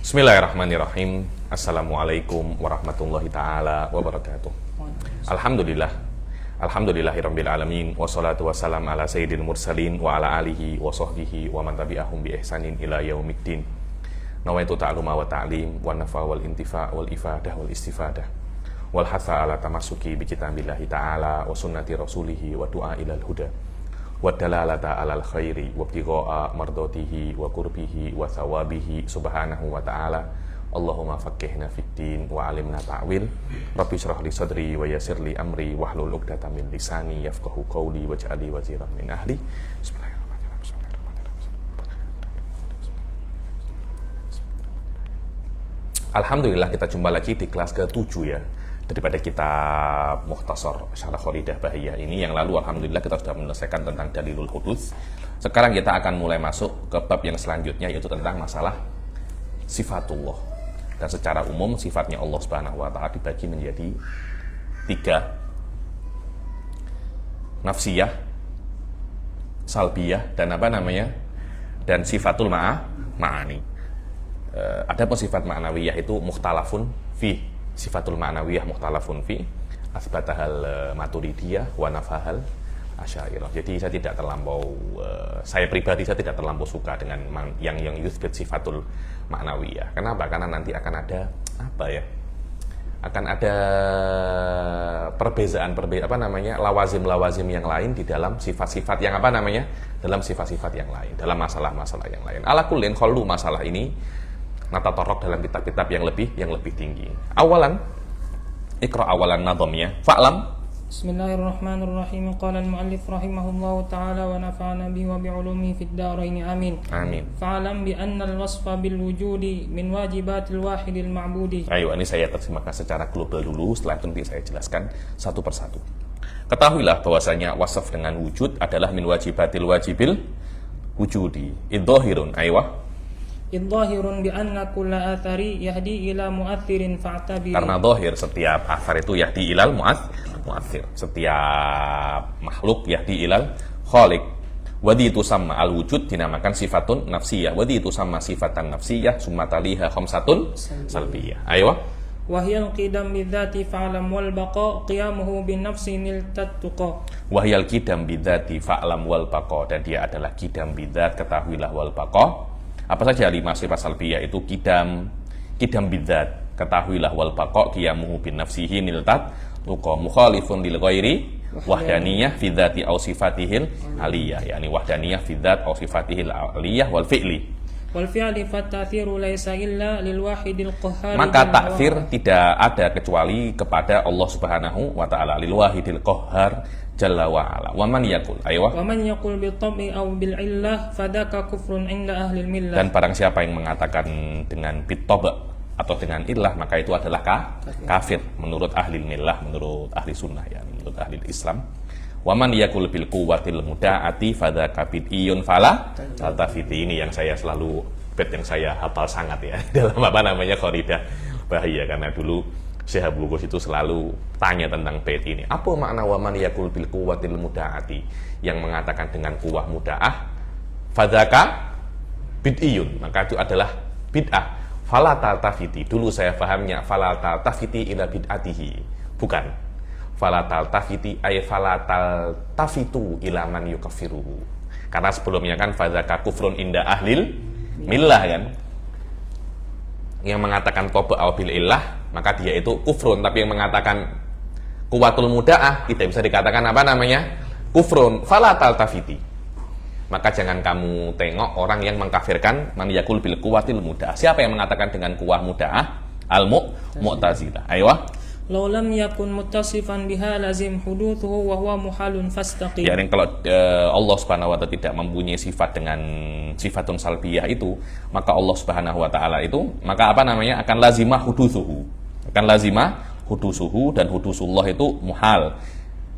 Bismillahirrahmanirrahim. Assalamualaikum warahmatullahi ta'ala wabarakatuh. Alhamdulillah. Alhamdulillahirabbil alamin wassalatu wassalam ala sayyidil mursalin wa ala alihi wa sahbihi wa man tabi'ahum bi ihsanin ila yaumiddin. Nawaitu ta'luma wa ta'lim wa nafa wal intifa wal ifadah wal istifadah wal hatha ala tamassuki bi kitabillahi ta'ala wa sunnati rasulihi wa du'a ilal huda wa dalalata alal khairi wa ibtigha'a mardatihi wa qurbihi wa thawabihi subhanahu wa ta'ala. Allahumma faqqihna fiddin wa alimna ta'wil. Rabbi shrah li sadri wa yassir li amri wahlul 'uqdatam min lisani yafqahu qawli waj'alni waziran min ahli. Alhamdulillah, kita jumpa lagi di kelas ke-7 ya daripada kitab Mukhtasar Syarah Khoridah Bahiyah ini. Yang lalu alhamdulillah kita sudah menyelesaikan tentang dalilul hudus. Sekarang kita akan mulai masuk ke bab yang selanjutnya, yaitu tentang masalah sifatullah. Dan secara umum sifatnya Allah Subhanahu wa taala dibagi menjadi 3. Nafsiyah, salbiyah, dan dan sifatul ma'ani. Adapun sifat ma'nawiyah itu mukhtalafun fi. Sifatul ma'nawiyah mukhtalafun fi, asbatahal maturidiyah wa nafahal asy'ariyah. Jadi saya pribadi tidak terlampau suka dengan yang yuthbit sifatul ma'nawiyah. Kenapa? Karena nanti akan ada perbezaan lawazim yang lain di dalam sifat-sifat yang dalam sifat-sifat yang lain, dalam masalah-masalah yang lain. Ala kullin khallu masalah ini natatorok dalam kitab-kitab yang lebih tinggi. Awalan, ikra awalan nadhamnya. Fa'lam. Bismillahirrahmanirrahim. Qala al-mu'allif rahimahullahu ta'ala wa nafa'ana bihi wa bi'ulumihi fid dharain amin. Amin. Fa'lam bi anna al-wasfa bil wujudi min wajibatil wahidil ma'budi. Ayo, ini saya terjemahkan secara global dulu, setelah itu nanti saya jelaskan satu persatu. Ketahuilah bahwasanya wasaf dengan wujud adalah min wajibatil wajibil wujudi. Idzahirun, aywah. Idzahirun bi anna kulla athari yahdi ila mu'athirin fa'tabir. Karena zahir setiap athar itu yahdi ilal mu'athir. Setiap makhluk yahdi ilal khaliq. Wadi itu sama al-wujud dinamakan sifatun nafsiyah. Wadi itu sama sifatan nafsiyah summa taliha khamsatun salbiyah. Ayo. Wahyal qidam bidzati fa'lam wal baqa qiyamuhu bin nafsi niltattuqa. Wahyal qidam bidzati fa'lam wal baqa, dan dia adalah qidam bidzat, ketahuilah, wal baqa. Apa saja 5 sifat salbiyah itu? Qidam bidzat, ketahuilah, wal baqa qiyamuhu bin nafsihi niltattuqa, mukhalifun lil ghairi wahdaniyah fi dzati aw sifatihil aliyah, yakni wahdaniyah fi dzat aw sifatihil aliyah wal fi'li. Wal fi'li fatathiru laisa illa lil wahidil qahhar. Maka takfir tidak ada kecuali kepada Allah Subhanahu wa taala, lil wahidil qahhar jalla wa ala. Wa man yaqul, aywa. Wa man yaqul bil tabi aw bil illah fadaka kufrun 'inda ahli millah. Dan barang siapa yang mengatakan dengan bitab atau dengan illah, maka itu adalah kafir menurut ahli millah, menurut ahli sunnah, ya, menurut ahli Islam. Wa man yaqul bil quwwatil muda'ati fadaka bid'iyun fala tatafiti. Ini yang saya selalu yang saya hafal sangat ya dalam Khoridah Bahiyah, karena dulu Syekh Abdul Ghus itu selalu tanya tentang bait ini. Apa makna wa man yaqul bil quwwatil muda'ati? Yang mengatakan dengan kuwah muda'ah fadzaka bid'iyun, maka itu adalah bid'ah. Fala taltafiti, dulu saya pahamnya fala taltafiti ila bid'atihi. Bukan. Fala taltafiti ay fala taltafitu ila man yukaffiruhu. Karena sebelumnya kan fadzaka kufrun inda ahlil millah kan. Yang mengatakan qoba aw bil illah, maka dia itu kufrun. Tapi yang mengatakan kuwatul muda'ah tidak bisa dikatakan kufrun. Fala taltafiti, maka jangan kamu tengok orang yang mengkafirkan man yakul bil kuwatil muda'ah. Siapa yang mengatakan dengan kuwah muda'ah? Al-Mu'tazilah. Aywa. Law lam yakun muttasifan biha lazim huduthuhu wa huwa muhalun fastaqim. Ya, kalau Allah Subhanahu wa taala tidak mempunyai sifat dengan sifatun salbiyah itu, maka Allah Subhanahu wa taala itu akan lazimah hudutsuhu. Dan hudusullah itu muhal.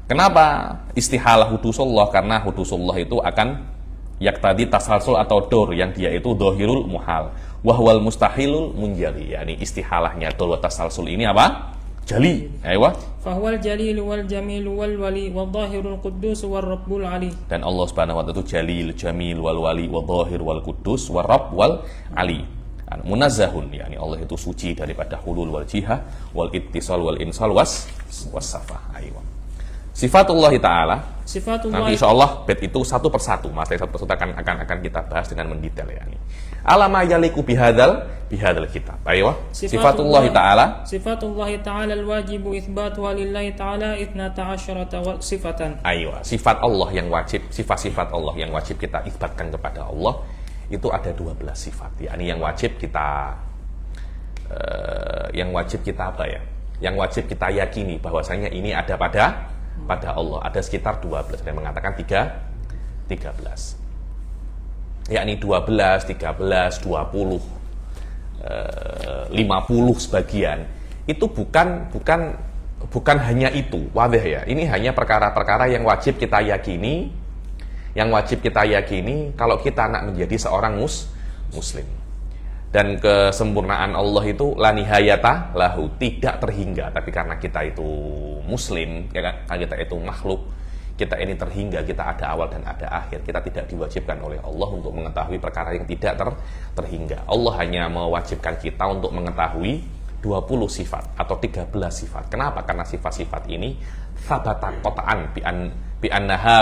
Kenapa istihalah hudusullah? Karena hudusullah itu akan yaktadi tasalsul atau dor, yang dia itu dhahirul muhal. Wahwal mustahilul munjali. Yani istihalahnya dor wa tasalsul ini apa? Jali, aywa. Fahuwal jalil wal jamil wal wali wal dhahirul quddus wal rabbul ali. Dan Allah Subhanahu wa taala itu jalil, jamil, wal wali, wal dhahir, wal quddus, wal rabb, wal ali. Munazzahun, yakni Allah itu suci daripada hulul wal jihah wal ittisal wal insal was-safah. Ayo. Sifatullah Ta'ala. Nanti insyaallah bait itu satu persatu, materi satu persatu akan kita bahas dengan mendetail ya ini. Alama yaliku bihadzal kitab. Ayo. Sifatullah Ta'ala. Sifatullah Ta'ala al-wajibu itsbatuha lillahi ta'ala 12 sifatan. Ayo. Sifat Allah yang wajib, sifat-sifat Allah yang wajib kita isbatkan kepada Allah itu ada 12 sifat. Yakni yang wajib kita apa ya? Yang wajib kita yakini bahwasanya ini ada pada Allah. Ada sekitar 12, ada yang mengatakan 13, yakni 12, 13, 20, 50 sebagian. Itu bukan hanya itu, wadih ya. Ini hanya perkara-perkara yang wajib kita yakini, kalau kita nak menjadi seorang muslim. Dan kesempurnaan Allah itu la nihayata lahu, tidak terhingga. Tapi karena kita itu muslim, ya kan, kita itu makhluk, kita ini terhingga, kita ada awal dan ada akhir. Kita tidak diwajibkan oleh Allah untuk mengetahui perkara yang tidak terhingga. Allah hanya mewajibkan kita untuk mengetahui 20 sifat atau 13 sifat. Kenapa? Karena sifat-sifat ini sabata qat'an bi annaha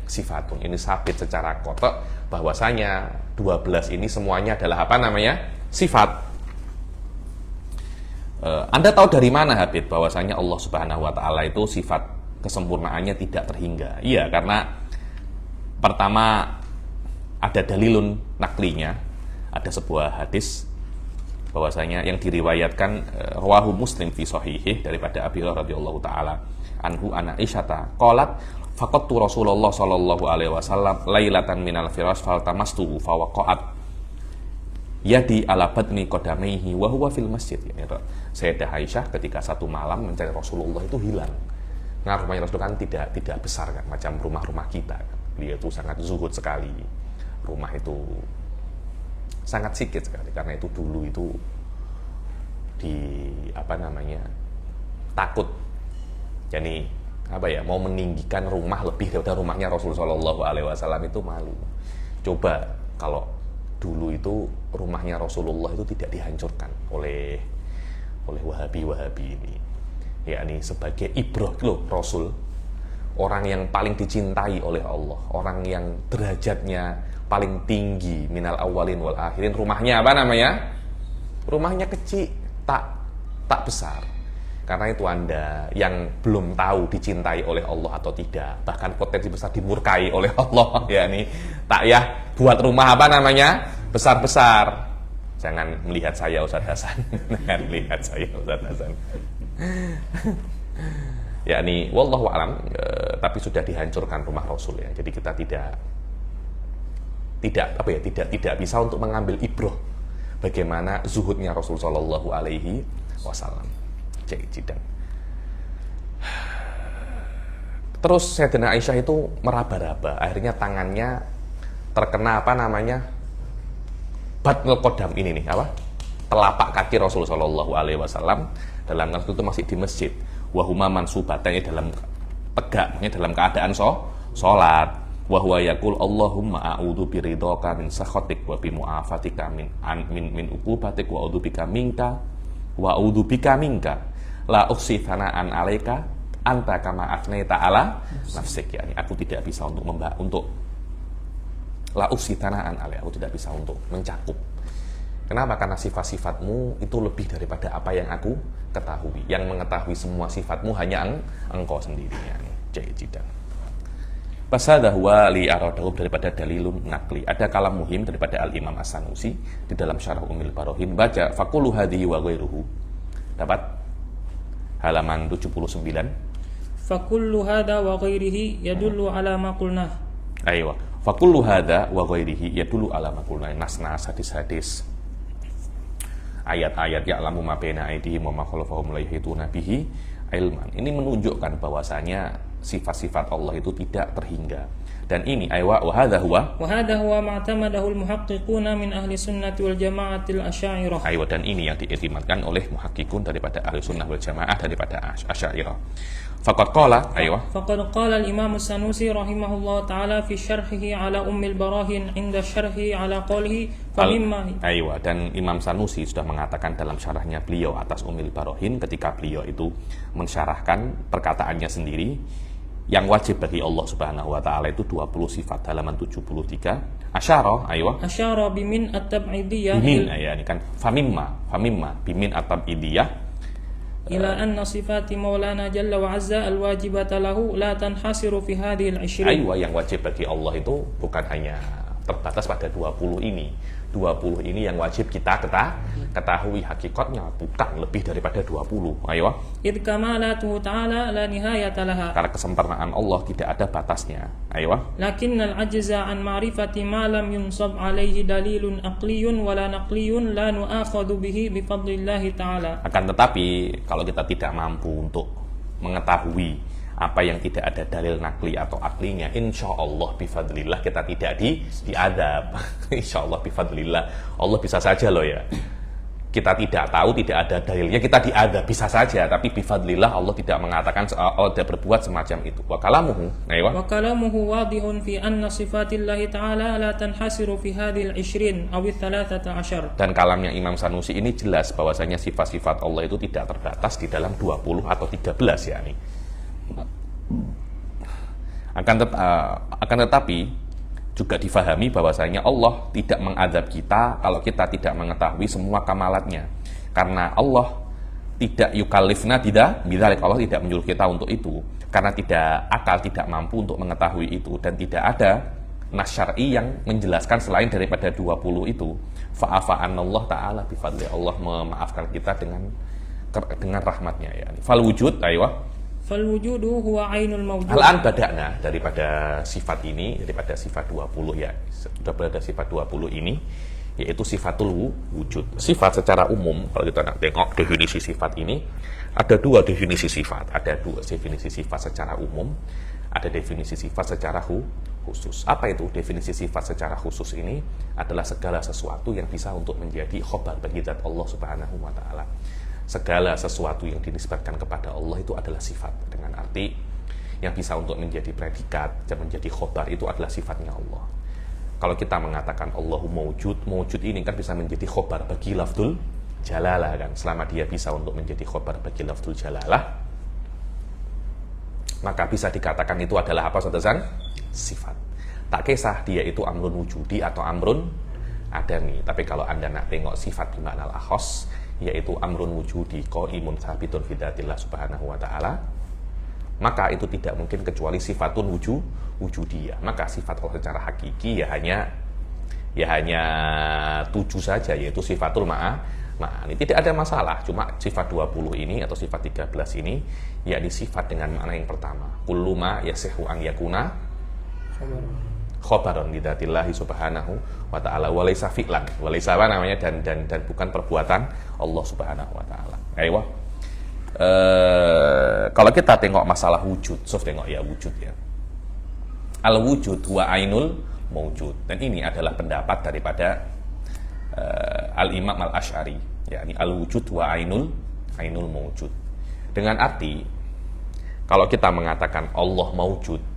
sifatun. Ini sabit secara qata' bahwasanya 12 ini semuanya adalah sifat. Anda tahu dari mana, Habib, bahwasanya Allah Subhanahu wa Ta'ala itu sifat kesempurnaannya tidak terhingga? Iya, karena pertama ada dalilun naklinya, ada sebuah hadis bahwasanya yang diriwayatkan rawahu Muslim fi sahihih daripada Abi Hurairah radhiyallahu taala anhu ana Aisyata qalat faqattu Rasulullah sallallahu alaihi wasallam lailatan minal firash faltamastu fawaqa'at yadi ala batni qadamaihi wa huwa fil masjid. Sayyidah Aisyah ketika satu malam mencari Rasulullah itu hilang. Nah, rumahnya Rasulullah kan tidak besar kan, macam rumah-rumah kita kan. Dia itu sangat zuhud sekali. Rumah itu sangat sikit sekali karena itu dulu itu takut. Jadi mau meninggikan rumah lebih daripada rumahnya Rasulullah SAW itu malu. Coba kalau dulu itu rumahnya Rasulullah itu tidak dihancurkan oleh Wahabi ini, yakni sebagai ibrah loh Rasul, orang yang paling dicintai oleh Allah, orang yang derajatnya paling tinggi minal awalin wal akhirin, rumahnya rumahnya kecil, tak besar. Karena itu Anda yang belum tahu dicintai oleh Allah atau tidak, bahkan potensi besar dimurkai oleh Allah, yakni buat rumah besar-besar. Jangan melihat saya Ustaz Hasan. Jangan melihat saya Ustaz Hasan. Yakni wallahu alam, tapi sudah dihancurkan rumah Rasul ya. Jadi kita tidak bisa untuk mengambil ibrah bagaimana zuhudnya Rasul sallallahu alaihi wasallam. Terus Sayyidatina Aisyah itu meraba-raba, akhirnya tangannya terkena batnul qadam ini nih, telapak kaki Rasul sallallahu alaihi wasallam dalam waktu itu masih di masjid. Wa huma mansubatannya dalam tegak, dalam keadaan salat. Wa huwa yaqul Allahumma a'udzu biridhaka min sakhatik wa bi mu'afatika min uqubatik wa a'udzu bika minka la ukhsi thana'an 'alaika anta kama afnaita 'ala nafsik. Yani aku tidak bisa untuk la ukhsi thana'an 'alaika, aku tidak bisa untuk mencakup. Kenapa? Karena sifat-sifatmu itu lebih daripada apa yang aku ketahui. Yang mengetahui semua sifatmu hanya engkau sendiri. Jayidan. Fasadahu li aradahu daripada dalilun nakli. Ada kalam muhim daripada Al-Imam As-Sanusi di dalam Syarah Ummul Barohin. Baca faqulu hadhihi wa ghairuhu. Dapat halaman 79. Fakullu hadha wa ghairihi yadullu ala ma qulna. Aywa. Fakullu hadha wa ghairihi yadullu ala ma qulna. Nas-nas hadis-hadis, ayat-ayat ya'lamu ma baina aydihim wa ma khalfahum la yuhituna bihi ilman. Ini menunjukkan bahwasanya sifat-sifat Allah itu tidak terhingga Dan ini aywa wa hadza huwa وهذا هو ما اعتمده المحققون من أهل السنة والجماعة الأشاعرة. aywa, dan ini yang diiktimadkan oleh muhakkikun daripada ahli sunnah wal jamaah daripada asy'ariyah. Faqad qala aywa فقد قال الإمام السنوسي رحمه الله تعالى في شرحه على أم البراهين عند شرحه على قوله فمما aywa, dan Imam Sanusi sudah mengatakan dalam syarahnya beliau atas Ummul Barahin ketika beliau itu mensyarahkan perkataannya sendiri yang wajib bagi Allah Subhanahu wa taala itu 20 sifat, halaman 73. Asyara aywa أشار بمن التبعيدية bimin, ya ini kan famimma bimin at-tab'idiyah إلى أن صفات مولانا جل وعز الواجبة له لا تنحصر في هذه العشرين. aywa, yang wajib bagi Allah itu bukan hanya terbatas pada 20 ini. 20 ini yang wajib kita ketahui hakikatnya, bukan lebih daripada 20. Aywa. إذ كمالاته تعالى لا نهاية لها. Karena kesempurnaan Allah tidak ada batasnya. Aywa. لكن العجز عن معرفة ما لم ينصب عليه دليل عقلي ولا نقلي لا نؤاخذ به بفضل الله تعالى. Akan tetapi kalau kita tidak mampu untuk mengetahui apa yang tidak ada dalil nakli atau aklinya, insya Allah bifadlillah kita tidak diadab. Insya Allah bifadlillah, Allah bisa saja loh ya, kita tidak tahu, tidak ada dalilnya, kita diadab bisa saja, tapi bifadlillah Allah tidak mengatakan tidak berbuat semacam itu. Wa kalamuhu aywa وكلامه واضح في أن صفات الله تعالى لا تنحصر في هذه العشرين أو ال13. Dan kalamnya Imam Sanusi ini jelas bahwasanya sifat-sifat Allah itu tidak terbatas di dalam 20 atau 13 ya nih. Akan tetapi juga difahami bahwasanya Allah tidak mengadab kita kalau kita tidak mengetahui semua kamalatnya, karena Allah tidak yukallifna tidak bidzalik, Allah tidak menyuruh kita untuk itu karena akal tidak mampu untuk mengetahui itu, dan tidak ada nas syar'i yang menjelaskan selain daripada 20 itu. Fa'afa'anallah ta'ala bifadli, Allah memaafkan kita dengan rahmatnya ya. Fal wujud aywa فالوجود هو عين الموجود. Al-an badakna daripada sifat ini, daripada sifat 20 ya, sudah berada sifat 20 ini, yaitu sifatul wujud. Sifat secara umum, kalau kita nak tengok definisi sifat ini, ada dua definisi sifat. Ada dua definisi sifat secara umum, ada definisi sifat secara khusus. Apa itu definisi sifat secara khusus ini? Adalah segala sesuatu yang bisa untuk menjadi khobar bagi zat Allah Subhanahu wa ta'ala. Segala sesuatu yang dinisbatkan kepada Allah itu adalah sifat, dengan arti yang bisa untuk menjadi predikat dan menjadi khobar itu adalah sifatnya Allah. Kalau kita mengatakan Allahu mawjud ini kan bisa menjadi khobar bagi lafzul jalalah kan. Selama dia bisa untuk menjadi khobar bagi lafzul jalalah, maka bisa dikatakan itu adalah apa saudara? Sifat. Tak kisah dia itu amrun wujudi atau amrun adami. Tapi kalau Anda nak tengok sifat bimakna al-akhos, yaitu amrun wujudi qaimun tsabitun fi dzatillah subhanahu wa ta'ala, maka itu tidak mungkin kecuali sifatun wujudiyah. Maka sifat Allah secara hakiki ya hanya 7 saja, yaitu sifatul ma'ani. Tidak ada masalah, cuma sifat 20 ini atau sifat 13 ini yakni sifat dengan makna yang pertama, kullu ma yasihu an yakuna khobaron lidatillahi subhanahu wa ta'ala walaysa fi'lan, walaysa apa namanya, dan bukan perbuatan Allah subhanahu wa ta'ala. Aywa. Kalau kita tengok masalah wujud, tengok ya wujud ya. Al-wujud wa ainul mawjud. Dan ini adalah pendapat daripada Al-Imam Al-Asy'ari, yakni al-wujud wa ainul mawjud. Dengan arti kalau kita mengatakan Allah mawjud,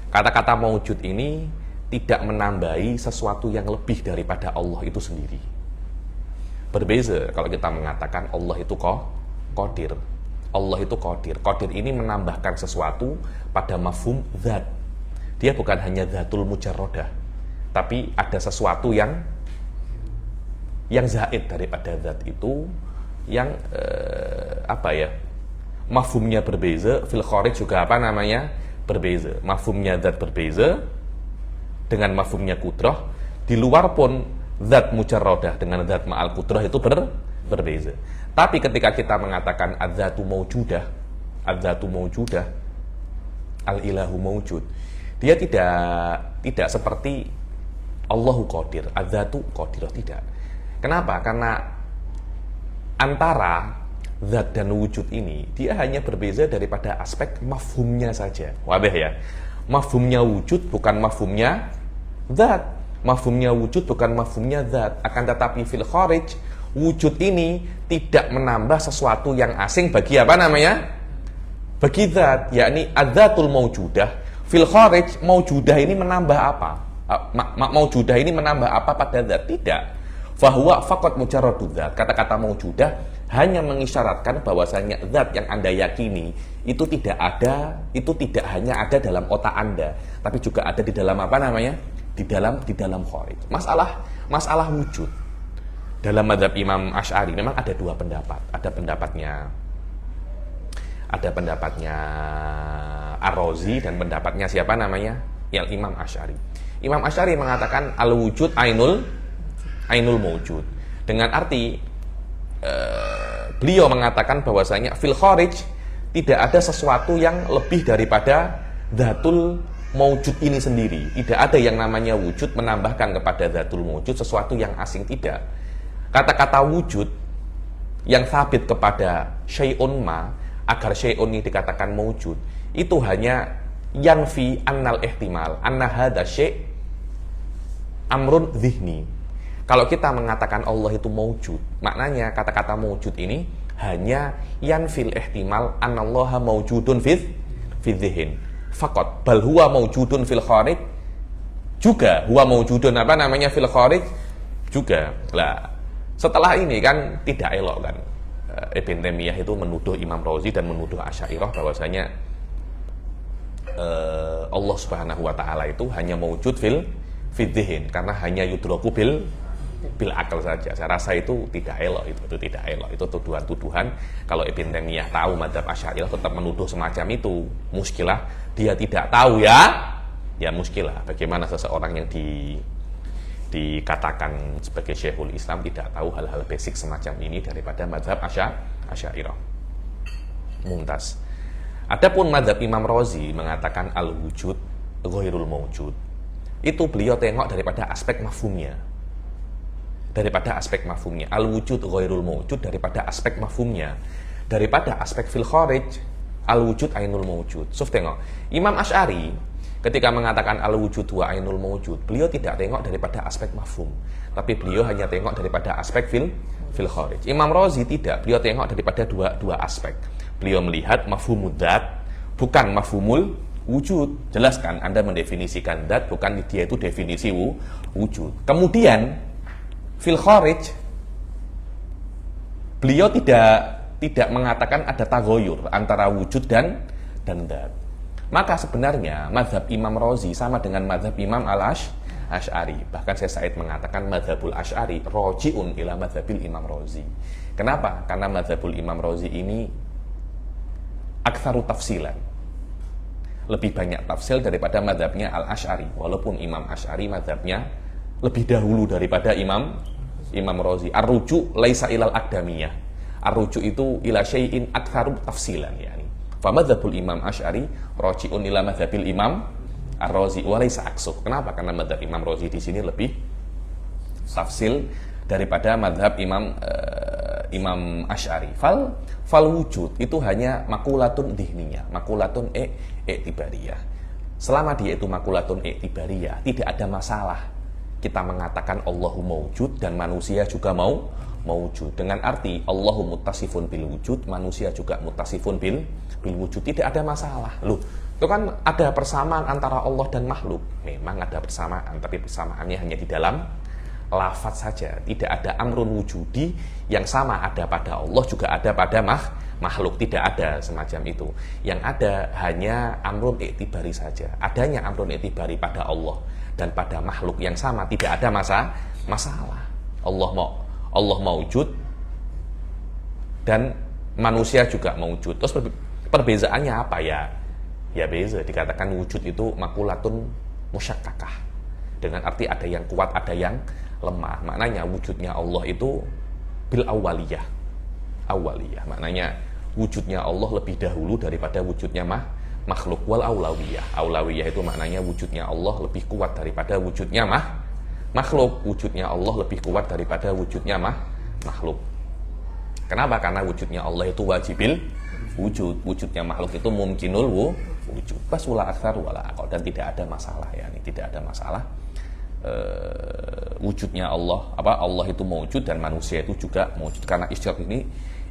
kata-kata mawjud ini tidak menambahi sesuatu yang lebih daripada Allah itu sendiri. Berbeza kalau kita mengatakan Allah itu qadir. Allah itu qadir. Qadir ini menambahkan sesuatu pada mafhum zat. Dia bukan hanya zatul mujarradah, tapi ada sesuatu yang zaid daripada zat itu, yang mafhumnya berbeza. Fil kharij juga berbeza. Mafhumnya zat berbeza dengan mafhumnya kudrah. Di luar pun zat mujarradah dengan zat ma'al kudrah itu berbeza. Tapi ketika kita mengatakan adzatu mawjudah, al-ilahu mawjud, dia tidak seperti Allahu qadir, adzatu qadirah, tidak. Kenapa? Karena antara zat dan wujud ini dia hanya berbeza daripada aspek mafhumnya saja. Wadah ya. mafhumnya wujud bukan mafhumnya zat. Mafhumnya wujud bukan mafhumnya zat. Akan tetapi fil kharij, wujud ini tidak menambah sesuatu yang asing bagi apa namanya? Bagi zat, yakni adzatul maujudah. Fil kharij, maujudah ini menambah apa? Maujudah ini menambah apa pada zat? Tidak. Fahuwa faqat mujarradud zat. Kata-kata maujudah hanya mengisyaratkan bahwasanya zat yang Anda yakini itu tidak hanya ada dalam otak Anda, tapi juga ada di dalam apa namanya? Di dalam kharij. Masalah wujud. Dalam mazhab Imam Asy'ari memang ada dua pendapat. Ada pendapatnya Ar-Razi dan pendapatnya siapa namanya? Ya, Imam Asy'ari. Imam Asy'ari mengatakan al-wujud ainul mawjud. Dengan arti beliau mengatakan bahwasanya fil kharij tidak ada sesuatu yang lebih daripada dzatul mawjud ini sendiri. Tidak ada yang namanya wujud menambahkan kepada dzatul mawjud sesuatu yang asing, tidak. Kata-kata wujud yang sabit kepada syai'un ma, agar syai'un ini dikatakan mawjud, itu hanya yanfi annal ihtimal anna hadza syai' amrun dzihni. Kalau kita mengatakan Allah itu mawjud, maknanya kata-kata mawjud ini hanya yanfil ihtimal anallaha mawjudun fi dzihn faqat, bal huwa mawjudun fil kharij juga, huwa mawjudun apa namanya fil kharij juga. Lah, setelah ini kan tidak elok kan Ibn Taimiyah itu menuduh Imam Razi dan menuduh Asy'ariyah bahwasanya Allah Subhanahu wa taala itu hanya mawjud fil dzihn karena hanya yudraku bil akal saja. Saya rasa itu tidak elok, itu tidak elok. Itu tuduhan-tuduhan. Kalau Ibn Taimiyah tahu mazhab Asy'ariyah tetap menuduh semacam itu, muskilah. Dia tidak tahu ya muskilah. Bagaimana seseorang yang dikatakan sebagai Syekhul Islam tidak tahu hal-hal basic semacam ini daripada mazhab Asy'ariyah. Mumtaz. Adapun mazhab Imam Razi mengatakan al-wujud ghairul mawjud. Itu beliau tengok daripada aspek mafhumnya. Al-wujud ghairul mawjud daripada aspek mafhumnya. Daripada aspek fil kharij, al-wujud ainul mawjud. So, tengok, Imam Asy'ari ketika mengatakan al-wujud wa ainul mawjud, beliau tidak tengok daripada aspek mafhum, tapi beliau hanya tengok daripada aspek fil kharij. Imam Razi tidak, beliau tengok daripada dua aspek. Beliau melihat mafhumud dzat, bukan mafhumul wujud. Jelas kan Anda mendefinisikan dzat, bukan dia itu definisi wujud. Kemudian fil kharij beliau tidak mengatakan ada taghayyur antara wujud dan dzat. Maka sebenarnya mazhab Imam Razi sama dengan mazhab Imam Asy'ari. Bahkan Said mengatakan mazhabul Asy'ari raji'un ila mazhabil Imam Razi. Kenapa? Karena mazhabul Imam Razi ini aktsaru tafsilan, lebih banyak tafsil daripada mazhabnya Al-Asy'ari. Walaupun Imam Asy'ari mazhabnya lebih dahulu daripada Imam Razi. Ar-ruju' laisa ilal aqdamiyah. Ar-ruju' itu ila syai'in aktsaru tafsilan, yani. Fa madzhabul Imam Asy'ari raji'un ila madzhabil Imam Ar-Razi wa laisa aksuh. Kenapa? Karena madzhab Imam Razi di sini lebih tafsil daripada madzhab Imam Asy'ari. Fal wujud itu hanya makulatun dhihniyah, makulatun i'tibariyah. Selama dia itu makulatun i'tibariyah, tidak ada masalah kita mengatakan Allahu mawjud dan manusia juga mawjud. Dengan arti Allahu muttasifun bil wujud, manusia juga muttasifun bil wujud. Tidak ada masalah. Loh, itu kan ada persamaan antara Allah dan makhluk. Memang ada persamaan, tapi persamaannya hanya di dalam lafaz saja. Tidak ada amrun wujudi yang sama ada pada Allah juga ada pada makhluk. Tidak ada semacam itu. Yang ada hanya amrun i'tibari saja. Adanya amrun i'tibari pada Allah dan pada makhluk yang sama, tidak ada masalah. Allah mawjud dan manusia juga mawjud. Terus perbezaannya apa ya? Ya beza, dikatakan wujud itu makulatun musyakkakah. Dengan arti ada yang kuat, ada yang lemah. Maknanya wujudnya Allah itu bil awaliyah. Maknanya wujudnya Allah lebih dahulu daripada wujudnya makhluk. Wal aulawiyah. Aulawiyah itu maknanya wujudnya Allah lebih kuat daripada wujudnya makhluk. Wujudnya Allah lebih kuat daripada wujudnya makhluk. Kenapa? Karena wujudnya Allah itu wajibil wujud. Wujudnya makhluk itu mumkinul wujud. Bas wala aktsar wala aqall, dan tidak ada masalah ya, ini tidak ada masalah wujudnya Allah, Allah itu mewujud dan manusia itu juga mewujud, karena istirak ini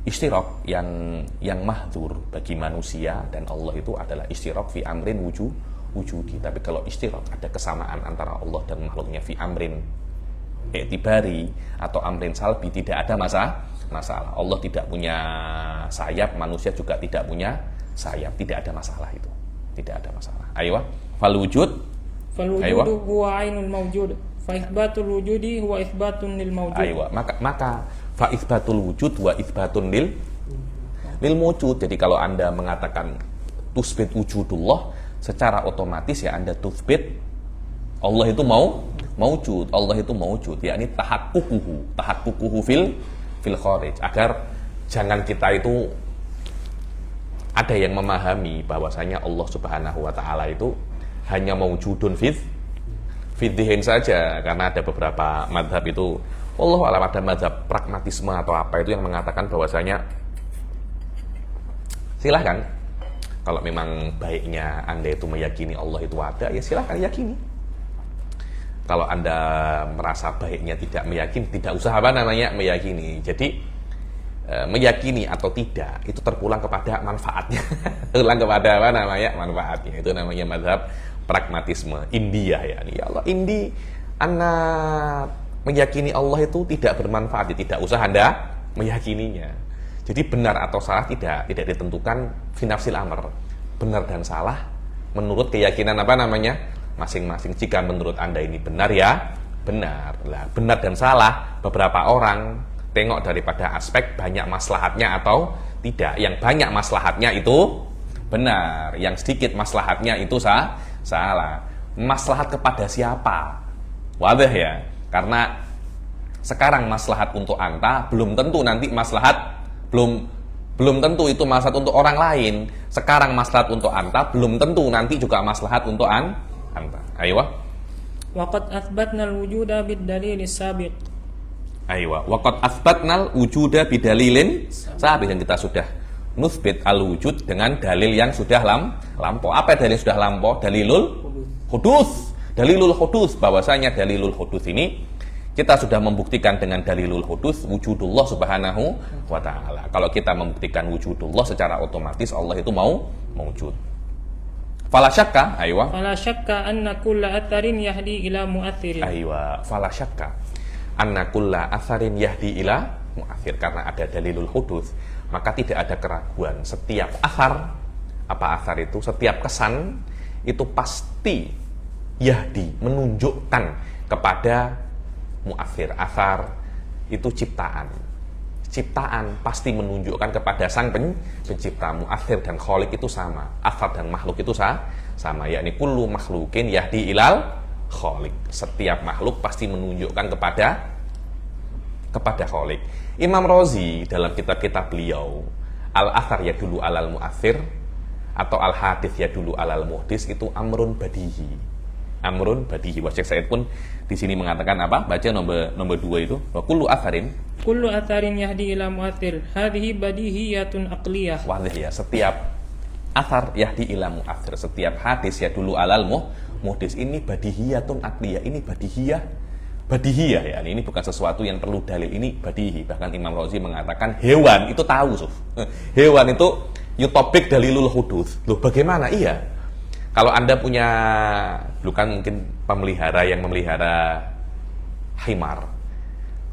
istirak yang mahdzur bagi manusia, dan Allah itu adalah istirak fi amrin wujudi. Tapi kalau istirak ada kesamaan antara Allah dan makhluknya fi amrin i'tibari atau amrin salbi, tidak ada masalah. Allah tidak punya sayap, manusia juga tidak punya sayap, tidak ada masalah itu, tidak ada masalah. Ayo, fal wujud huwa ainul mawjud, fa itsbatul wujudi huwa itsbatun lil mawjud. Ayo, maka fa itsbatul wujud wa itsbatun lil mawjud. Jadi kalau Anda mengatakan tusbit wujudullah, secara otomatis ya Anda tusbit Allah itu mawjud, Allah itu mawjud, yakni tahaqququhu fil kharij, agar jangan kita itu ada yang memahami bahwasanya Allah Subhanahu wa taala itu hanya mawjudun fit dhihin saja, karena ada beberapa mazhab itu, wallahu a'lam, ada mazhab pragmatisme atau apa itu yang mengatakan bahwasanya silahkan, kalau memang baiknya Anda itu meyakini Allah itu ada, ya silahkan yakini. Kalau Anda merasa baiknya tidak meyakini, tidak usah meyakini. Jadi meyakini atau tidak itu terpulang kepada manfaatnya. Terpulang kepada manfaatnya. Itu namanya mazhab pragmatisme India ya. Ya Allah, Anda meyakini Allah itu tidak bermanfaat, tidak usah Anda meyakininya. Jadi benar atau salah tidak ditentukan fi nafsil amr. Benar dan salah menurut keyakinan masing-masing. Jika menurut Anda ini benar ya benar. Lah, benar dan salah beberapa orang tengok daripada aspek banyak maslahatnya atau tidak. Yang banyak maslahatnya itu benar, yang sedikit maslahatnya itu salah. Maslahat kepada siapa? Wadah ya. Karena sekarang maslahat untuk Anda belum tentu nanti maslahat belum tentu itu maslahat untuk orang lain. Sekarang maslahat untuk Anda belum tentu nanti juga maslahat untuk Anda. Ayo. Waqad atsbatnal wujuda bid-dalilis sabiq. Ayo. Waqad atsbatnal wujuda bidalilin sabiq, dan kita sudah nutsbit al-wujud dengan dalil yang sudah lampau. Apa dalil sudah lampau? Dalilul hudus, bahwasanya dalilul hudus ini kita sudah membuktikan dengan dalilul hudus wujudullah Subhanahu wa ta'ala. Kalau kita membuktikan wujudullah, secara otomatis Allah itu mewujud. Fala syakka, aywa. Fala syakka anna kulla atharin yahdi ila mu'athirin. Aywa, fala syakka anna kulla atharin yahdi ila mu'athir. Karena ada dalilul hudus, maka tidak ada keraguan. Setiap athar, apa athar itu? Setiap kesan itu pasti yahdi, menunjukkan kepada mu'athir. Athar itu ciptaan pasti menunjukkan kepada sang pencipta. Mu'athir dan khaliq itu sama, athar dan makhluk itu sama, yakni kullu makhlukin yahdi ilal khaliq. Setiap makhluk pasti menunjukkan kepada khaliq. Imam Razi dalam kitab-kitab beliau, al-athar ya dulu alal mu'athir atau al-hadith ya dulu alal muhdis, itu amrun badihi. Wa Syekh Said pun di sini mengatakan apa? Baca nomor 2 itu. Wa kullu atharin yahdi ila mu'athir. Hadhihi badihiyatun aqliyah. Wadah ya, setiap athar yahdi ila mu'athir, setiap hadis ya dulu alal muhdis, ini badihiyatun aqliyah. Ini badihiyah ya. Ini bukan sesuatu yang perlu dalil, ini badihi. Bahkan Imam Razi mengatakan hewan itu tahu, hewan itu yutobik dalilul hudus. Loh, bagaimana? Iya. Kalau Anda punya, bukan mungkin pemelihara yang memelihara himar.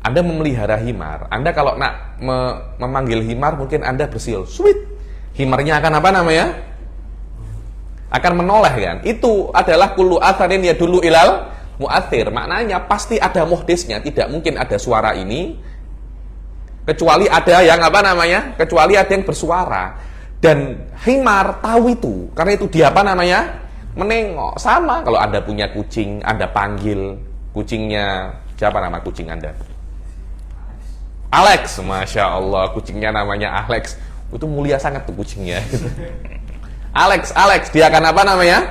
Anda memelihara himar. Anda kalau nak memanggil himar, mungkin Anda bersiul, sweet. Himarnya akan apa namanya? Akan menoleh kan? Itu adalah kullu atharin ya dulu ilal mu'athir. Maknanya pasti ada muhdisnya. Tidak mungkin ada suara ini kecuali ada yang apa namanya? Kecuali ada yang bersuara. Dan himar tahu itu, karena itu dia apa namanya? Menengok. Sama kalau Anda punya kucing, Anda panggil kucingnya, siapa nama kucing Anda? Alex. Masya Allah, kucingnya namanya Alex. Itu mulia sangat tuh kucingnya. Alex, dia akan apa namanya?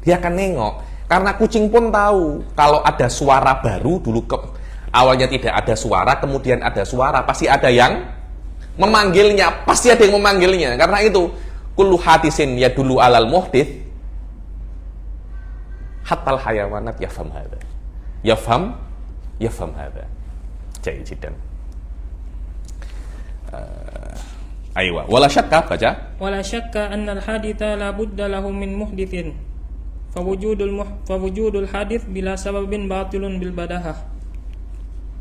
Dia akan nengok. Karena kucing pun tahu kalau ada suara baru, awalnya tidak ada suara, kemudian ada suara, pasti ada yang memanggilnya, pasti ada yang memanggilnya. Karena itu kullu hadisin yadullu alal muhdits hatta al hayawanat yafham hadza. Yafham hadza. Jayyid jiddan. Aywa, wala syakka baca. ولا شك أن الحادث لا بد له من محدث فوجود الحادث بلا سبب باطل بالبداهة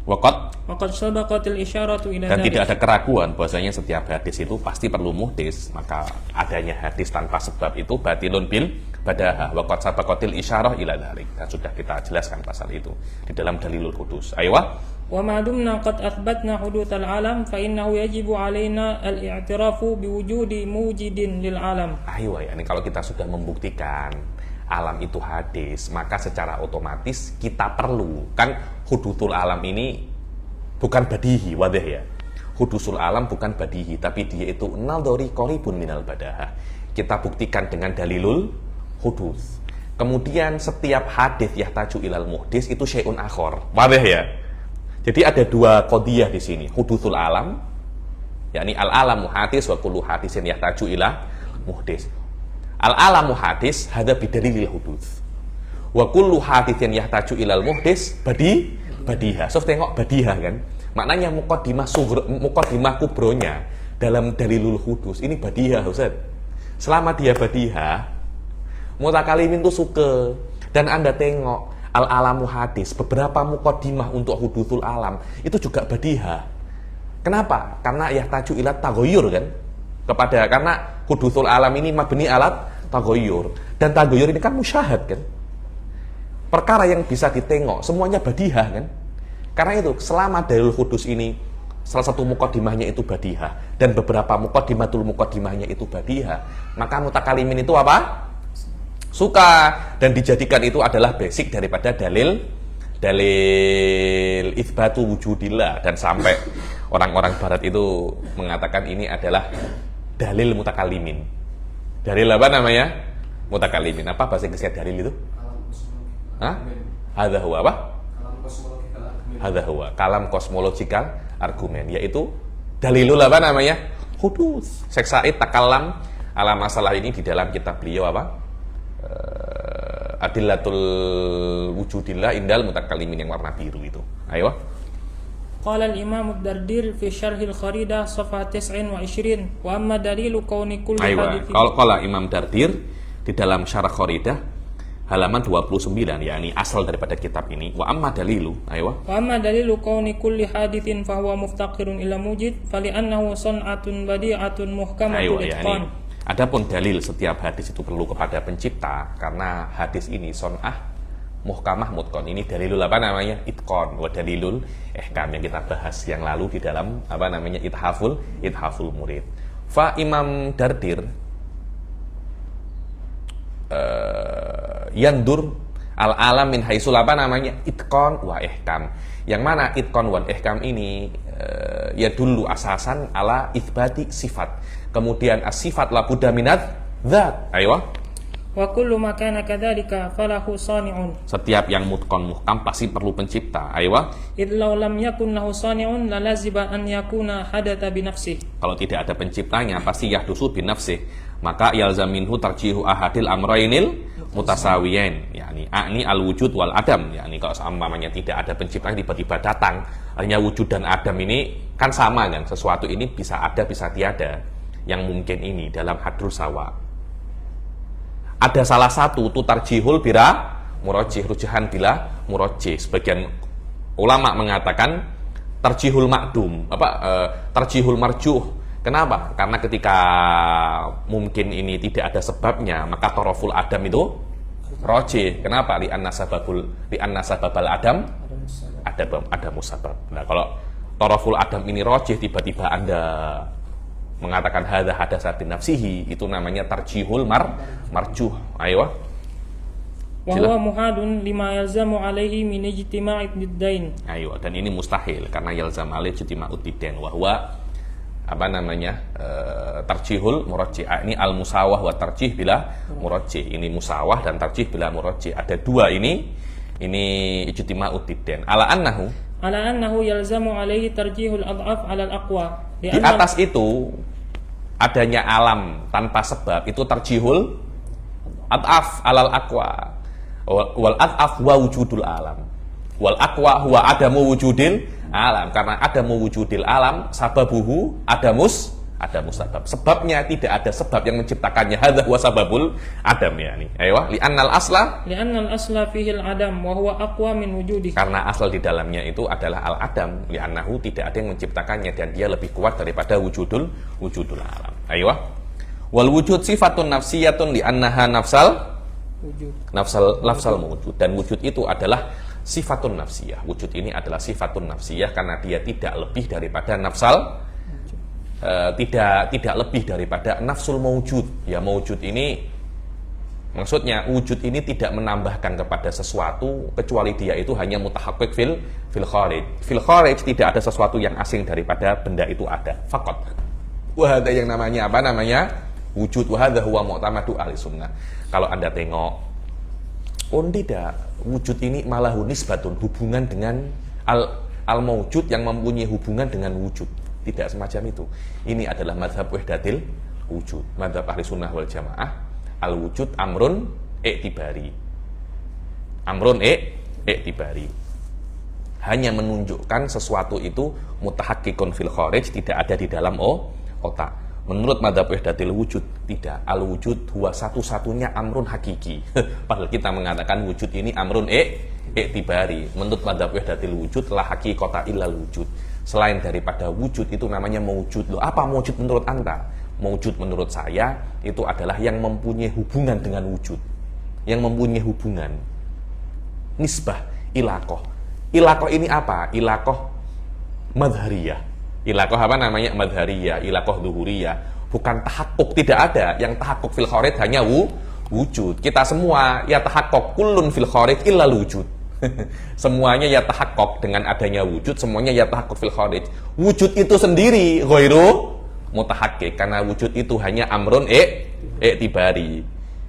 وقد سبقت الإشارة إلى dan ذلك. tidak ada keraguan bahwasanya setiap hadis itu pasti perlu muhdis, maka adanya hadis tanpa sebab itu batilun bil badahah. Waqad sabaqatil isyarah ila dzalik. Dan sudah kita jelaskan pasal itu di dalam Dalilul Qudus. Aywa. وما دمنا قد أثبتنا حدوث العالم فإنه يجب علينا الاعتراف بوجود موجد للعالم. Aywa, ya, ini kalau kita sudah membuktikan alam itu hadis, maka secara otomatis kita perlu, kan hudusul alam ini bukan badihi, wadah ya. Hudusul alam bukan badihi, tapi dia itu nadhari qaribun minal badahah. Kita buktikan dengan dalilul hudus. Kemudian setiap hadis yahtaju ilal muhdis itu syai'un akhar. Wadah ya. Jadi ada dua qadiyah di sini, hudusul alam, yakni al-alamu hadis wa kullu hadisin yahtaju ila muhdis. Al-alamu hadis hada bidalilil hudus. Wa kullu hadisin yahtaju ilal muhdis badiha. So tengok badiha kan? Maknanya muqaddimah kubronya dalam dalilul hudus ini badiha, Ustaz. Selama dia badiha, mutakalimin itu suka. Dan Anda tengok al-alamu hadis, beberapa muqaddimah untuk hudusul alam itu juga badiha. Kenapa? Karena yahtaju ila taghayyur kan? Karena hudusul alam ini mabni alat taghayyur. Dan taghayyur ini kan musyahad kan? Perkara yang bisa ditengok, semuanya badiha kan? Karena itu, selama dalil hudus ini salah satu muqaddimahnya itu badiha dan beberapa muqaddimahnya itu badiha, maka mutakalimin itu apa? Suka, dan dijadikan itu adalah basic daripada dalil itsbatu wujudillah. Dan sampai orang-orang barat itu mengatakan ini adalah dalil mutakalimin. Dalil apa namanya? Mutakalimin. Apa bahasa Inggrisnya dalil itu? Hadza huwa apa? Hadza huwa kalam kosmologikal argumen, yaitu dalilul apa namanya? Hudus. Syekh Said takallam ala masalah ini di dalam kitab beliau apa? Adillatul wujudillah indal mutakallimin yang warna biru itu. Ayo. قال الإمام الدردير في شرح الخريدة صفحة 29 وأما دليل كون كل حديث. Qala Imam Dardir di dalam syarah Kharidah halaman 29, yakni asal daripada kitab ini. Wa amma dalilu, ayo. Wa amma dalilu kauni kulli hadithin fahuwa muftaqirun ila mujid fali'annahu san'atun badi'atun muhkamatul itqan. Adapun dalil setiap hadis itu perlu kepada pencipta, karena hadis ini son'ah muhkamah mutqon. Ini dalilul apa namanya? Itqon. Wa dalilul ihkam yang kita bahas yang lalu di dalam apa namanya? Ithaful murid. Fa Imam Dardir yandur al-alam min haisul apa namanya? Itqon wa ihkam. Yang mana itqon wa ihkam ini ya dulu asasan ala itsbati sifat. Kemudian as-sifat la budda minadz dzat. Ayo. Wa kullu ma kana kadzalika falahu sani'un. Setiap yang mutqon muhkam pasti perlu pencipta. Ayo. Id law lam yakun lahu sani'un la laziba an yakuna hadatha bi nafsihi. Kalau tidak ada penciptanya pasti yahdusu bi nafsihi. Maka yalzaminhu tarjihu ahadil amraynil mutasawiyain, yakni akni al-wujud wal adam. Yakni kalau umpamanya tidak ada pencipta tiba-tiba datang, hanya wujud dan adam ini kan sama kan, sesuatu ini bisa ada bisa tiada. Yang mungkin ini dalam hadrul sawa. Ada salah satu tu tarjihul bila murajjih, rujahan bila murajjih. Sebagian ulama mengatakan tarjihul ma'dum, tarjihul marjuh. Kenapa? Karena ketika mungkin ini tidak ada sebabnya, maka taraful adam itu rajih. Kenapa? Li anna sababal adam ada musabab. Nah, kalau taraful adam ini rajih, tiba-tiba Anda mengatakan hadza hadasa bin nafsihi, itu namanya tarjihul marjuh. Ayo. Wa huwa muhadun lima yalzamu alaihi min ijtima'id diddain. Ayo, dan ini mustahil karena yalzam alaihi ijtima'ud diddain wa huwa apa namanya? Tarjihul murajjih. Ini al musawah wa tarjih bila murajjih. Ini musawah dan tarjih bila murajjih. Ada dua ini ijtima'ud diddain. Ala annahu yalzamu alaihi tarjihul adhaf ala al-aqwa. Di atas itu adanya alam tanpa sebab itu tarjihul at'af alal aqwa. Wal at'af wa wujudul alam. Wal aqwa huwa adamu wujudil alam. Karena adamu wujudil alam sababuhu adamus sabab. Sebabnya tidak ada sebab yang menciptakannya. Hadza huwa sababul adam ya nih. Ayo, li'annal asla fihi al-adam wa huwa aqwa min wujudih. Karena asal di dalamnya itu adalah al-adam, li'annahu tidak ada yang menciptakannya dan dia lebih kuat daripada wujudul alam. Ayo. Wal wujud sifatun nafsiyatun li'annaha nafsal wujud. Dan wujud itu adalah sifatun nafsiyah. Wujud ini adalah sifatun nafsiyah karena dia tidak lebih daripada tidak lebih daripada nafsul mawjud. Ya, mawjud ini maksudnya wujud ini tidak menambahkan kepada sesuatu kecuali dia itu hanya mutahaqqiq fil kharij. Fil kharij tidak ada sesuatu yang asing daripada benda itu ada. Faqat. Wa hadza yang namanya apa namanya? Wujud. Wa hadza huwa mu'tamadu ahli sunnah. Kalau Anda tengok, tidak, wujud ini malah nisbatun, hubungan dengan al-mawjud yang mempunyai hubungan dengan wujud. Tidak semacam itu. Ini adalah mazhab wahdatil wujud. Mazhab ahli sunnah wal jamaah, al-wujud amrun i'tibari. Amrun i'tibari. Hanya menunjukkan sesuatu itu mutahaqqiqun fil kharij, tidak ada di dalam otak. Menurut mazhab wahdatil wujud, tidak. Al-wujud huwa satu-satunya amrun hakiki. Padahal kita mengatakan wujud ini amrun i'tibari. Menurut mazhab wahdatil wujud, la haqiqata illal wujud. Selain daripada wujud itu namanya mawjud. Loh, apa mawjud menurut Anda? Mawjud menurut saya itu adalah yang mempunyai hubungan dengan wujud. Yang mempunyai hubungan. Nisbah, ilaqah. Ilaqah ini apa? Ilaqah madhariyah. Ilaqah apa namanya? Madhariyah, ilaqah zuhuriyah. Bukan tahakkuk, tidak ada. Yang tahakkuk fil kharij hanya wujud. Kita semua ya tahakkuk kullun fil kharij illa wujud. Semuanya ya tahakkuk dengan adanya wujud, semuanya ya tahakkuk fil kharij. Wujud itu sendiri ghairu mutahaqqiq karena wujud itu hanya amrun i'tibari.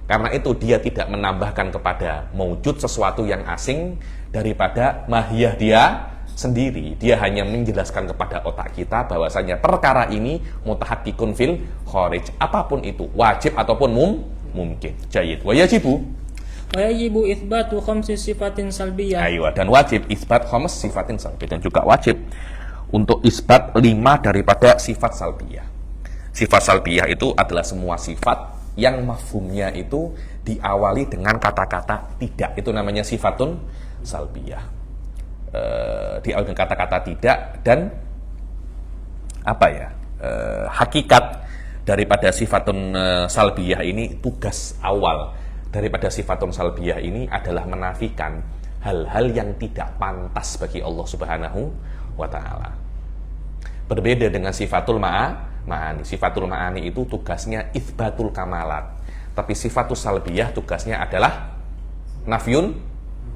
Karena itu dia tidak menambahkan kepada mawjud sesuatu yang asing daripada mahiyah dia sendiri. Dia hanya menjelaskan kepada otak kita bahwasanya perkara ini mutahaqqiqun fil kharij, apapun itu, wajib ataupun mungkin. Jayyid. Wa yajibu itsbatu khamsi sifatin salbiyah. Ayo, dan wajib isbat khams sifatin salbiyah, dan juga wajib untuk isbat 5 daripada sifat salbiyah. Sifat salbiyah itu adalah semua sifat yang mafhumnya itu diawali dengan kata-kata tidak. Itu namanya sifatun salbiyah. Diawali dengan kata-kata tidak dan hakikat daripada sifatun salbiyah ini, tugas awal daripada sifatun salbiyah ini adalah menafikan hal-hal yang tidak pantas bagi Allah Subhanahu wa ta'ala. Berbeda dengan sifatul ma'ani. Sifatul ma'ani itu tugasnya itsbatul kamalat, tapi sifatul salbiyah tugasnya adalah nafyun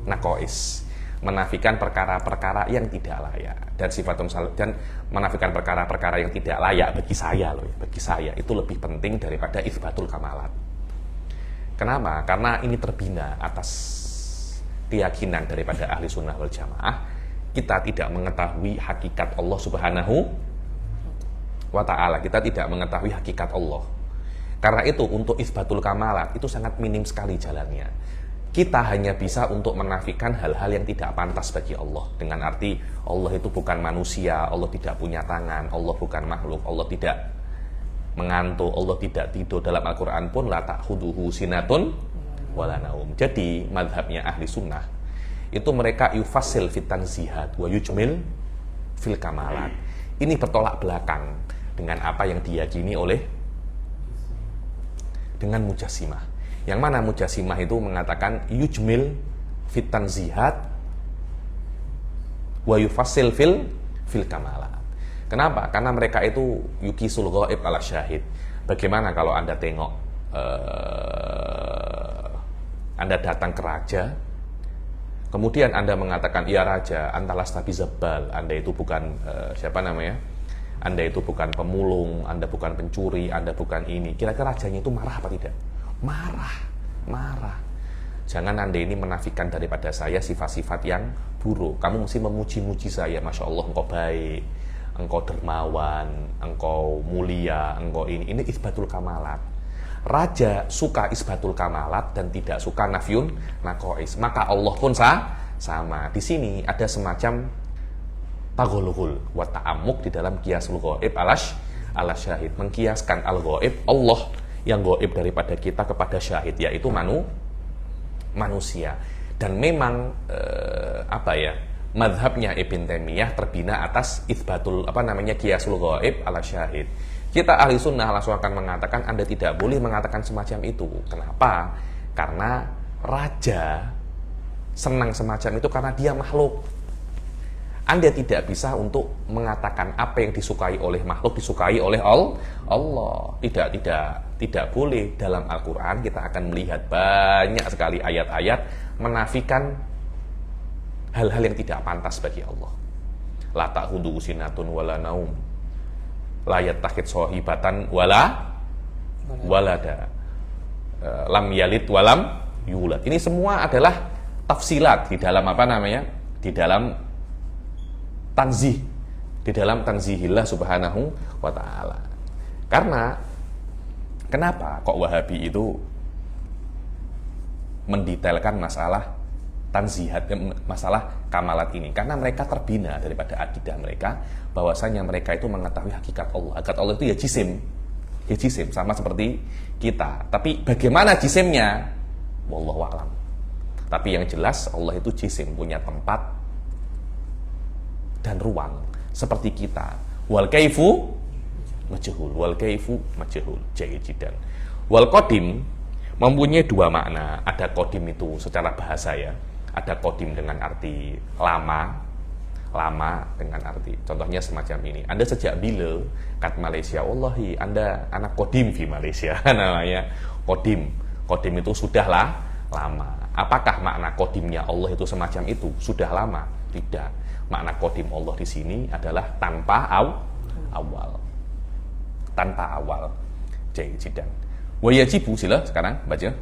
naqais, menafikan perkara-perkara yang tidak layak. Dan sifatun dan menafikan perkara-perkara yang tidak layak bagi saya itu lebih penting daripada itsbatul kamalat. Kenapa? Karena ini terbina atas keyakinan daripada ahli sunnah wal jamaah. Kita tidak mengetahui hakikat Allah Subhanahu wa ta'ala. Kita tidak mengetahui hakikat Allah. Karena itu untuk itsbatul kamalat itu sangat minim sekali jalannya. Kita hanya bisa untuk menafikan hal-hal yang tidak pantas bagi Allah. Dengan arti Allah itu bukan manusia, Allah tidak punya tangan, Allah bukan makhluk, Allah tidak mengantuk, Allah tidak tidur. Dalam Al-Quran pun la ta'khuduhu sinatun wala naum. Jadi mazhabnya ahli sunnah itu mereka yufassil fit tanzihat wa yujmil fil kamalat. Ini bertolak belakang dengan apa yang diyakini oleh dengan mujassimah. Yang mana mujassimah itu mengatakan yujmil fit tanzihat wa yufassil fil kamalat. Kenapa? Karena mereka itu yukisul ghaib ala syahid. Bagaimana kalau Anda tengok Anda datang ke raja, kemudian Anda mengatakan, "Ya raja, anta lasta bizabbal." Anda itu bukan Anda itu bukan pemulung, Anda bukan pencuri, Anda bukan ini. Kira-kira rajanya itu marah apa tidak? Marah. Jangan Anda ini menafikan daripada saya sifat-sifat yang buruk. Kamu mesti memuji-muji saya, Masya Allah engkau baik, engkau dermawan, engkau mulia, engkau ini isbatul kamalat. Raja suka isbatul kamalat dan tidak suka nafyun naqais. Maka Allah pun sama. Di sini ada semacam tagholghul wa ta'ammuk di dalam qiyasul ghaib ala syahid, mengkiaskan al-ghaib Allah yang ghaib daripada kita kepada syahid, yaitu manusia. Dan memang madhabnya Ibn Taimiyah terbina atas itsbatul qiyasul ghaib ala syahid. Kita ahli sunnah langsung akan mengatakan Anda tidak boleh mengatakan semacam itu. Kenapa? Karena raja senang semacam itu karena dia makhluk. Anda tidak bisa untuk mengatakan apa yang disukai oleh makhluk disukai oleh Allah. Tidak boleh. Dalam Al-Quran kita akan melihat banyak sekali ayat-ayat menafikan hal-hal yang tidak pantas bagi Allah. La ta'khudhuhu sinatun wala naum, la yattakhidh shahibatan walada, lam yalid walam yulad. Ini semua adalah tafsilat di dalam di dalam tanzih, di dalam tanzihillah subhanahu wa ta'ala. Karena kenapa kok Wahabi itu mendetailkan masalah tanzihat, masalah kamalat ini? Karena mereka terbina daripada akidah mereka bahwasanya mereka itu mengetahui hakikat Allah. Hakikat Allah itu ya jisim, sama seperti kita. Tapi bagaimana jisimnya? Wallahu a'lam. Tapi yang jelas Allah itu jisim, punya tempat dan ruang seperti kita. Wal kaifu majhul. Jayidan. Wal qadim mempunyai dua makna. Ada qadim itu secara bahasa ya. Ada qadim dengan arti lama dengan arti, contohnya semacam ini. Anda sejak bila kat Malaysia? Wallahi Anda anak qadim di Malaysia. Namanya qadim. Qadim itu sudahlah lama. Apakah makna qadimnya Allah itu semacam itu? Sudah lama? Tidak. Makna qadim Allah di sini adalah tanpa awal. Jayidan. Wa yajibu, sila sekarang baca.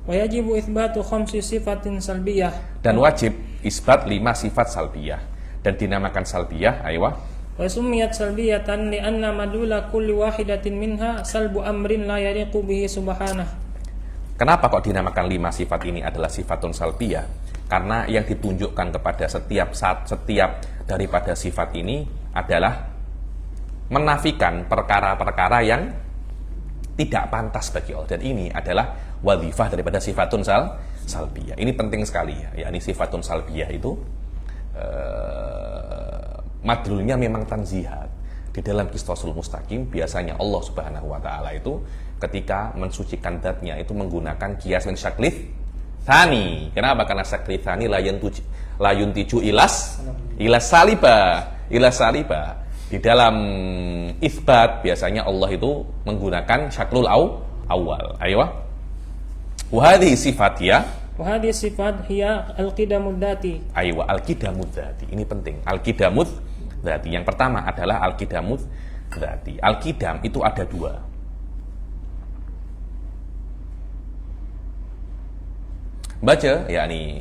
Wa yajibu itsbatu khamsi sifatin salbiyah. Dan wajib isbat 5 sifat salbiyah. Dan dinamakan salbiyah, aywa. Wa sumiyat salbiyatan li'anna madula kulli wahidatin minha salbu amrin la yaliqu bihi subhanahu. Kenapa kok dinamakan 5 sifat ini adalah sifatun salbiyah? Karena yang ditunjukkan kepada setiap daripada sifat ini adalah menafikan perkara-perkara yang tidak pantas bagi Allah. Dan ini adalah wadhifah daripada sifatun salbiyah. Ini penting sekali ya. Ini sifatun salbiyah itu madlulnya memang tanzihat. Di dalam Qistosul Mustaqim biasanya Allah Subhanahu wa taala itu ketika mensucikan dzatnya itu menggunakan qiyas min syaklith tsani. Kenapa? Karena syaklith tsani la yuntiju ilas saliba. Di dalam isbat biasanya Allah itu menggunakan syaklul awal. Ayo. Wa hadhihi sifat ya. Wa hadhihi sifat hiya al-qidamud dzati. Ayo, al-qidamud dzati. Ini penting. Al-qidamud dzati. Yang pertama adalah al-qidamud dzati. Al-qidam itu ada 2. Baca yakni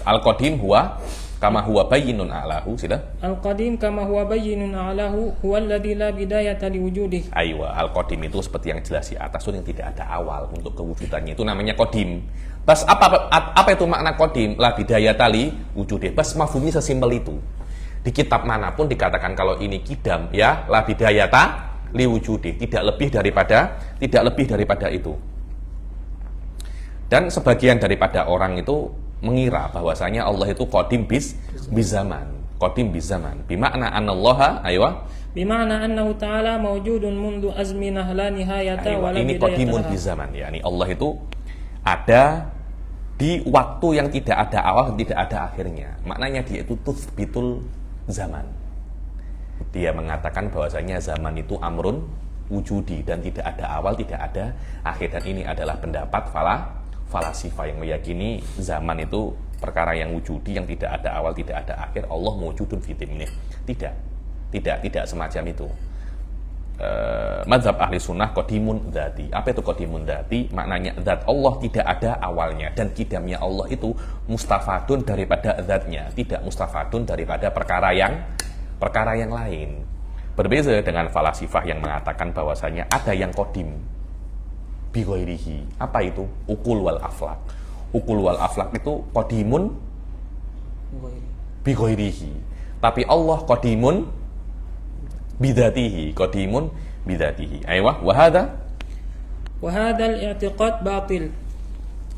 al-qadim huwa kama huwa bayyinun a'lahu, sila. Al-qadim kama huwa bayyinun a'lahu huwa alladhi la bidayata liwujudih. Aywa, al-qadim itu seperti yang jelas di atas, yang tidak ada awal untuk kewujudannya. Itu namanya qadim. Bas apa itu makna qadim? La bidayata liwujudih. Bas mafhumnya sesimpel itu. Di kitab manapun dikatakan kalau ini qidam ya, la bidayata liwujudih, tidak lebih daripada itu. Dan sebagian daripada orang itu mengira bahwasanya Allah itu qadim bis zaman. Bimakna anallaha aywa. Bimakna annahu ta'ala mawjudun mundu azminah la nihayata wa la bidayata. Ini qadimun bizaman ya. Ini Allah itu ada di waktu yang tidak ada awal, tidak ada akhirnya. Maknanya dia itu tuthbitul zaman. Dia mengatakan bahwasanya zaman itu amrun wujudi dan tidak ada awal, tidak ada akhir. Dan ini adalah pendapat falasifah yang meyakini zaman itu perkara yang wujudi, yang tidak ada awal, tidak ada akhir. Allah mewujudun fitim ini. Tidak semacam itu. Mazhab ahli sunnah qadimun dzati. Apa itu qadimun dzati? Maknanya zat Allah tidak ada awalnya, dan qidamnya Allah itu mustafadun daripada zatnya, tidak mustafadun daripada perkara yang perkara yang lain. Berbeda dengan falasifah yang mengatakan bahwasanya ada yang kodim bighairihi. Apa itu? Ukul wal aflak. Ukul wal aflak itu kodimun bighairihi. Tapi Allah kodimun bidatihi. Kodimun bidatihi. Aywa, wahada? Wahada al-i'tiqad batil.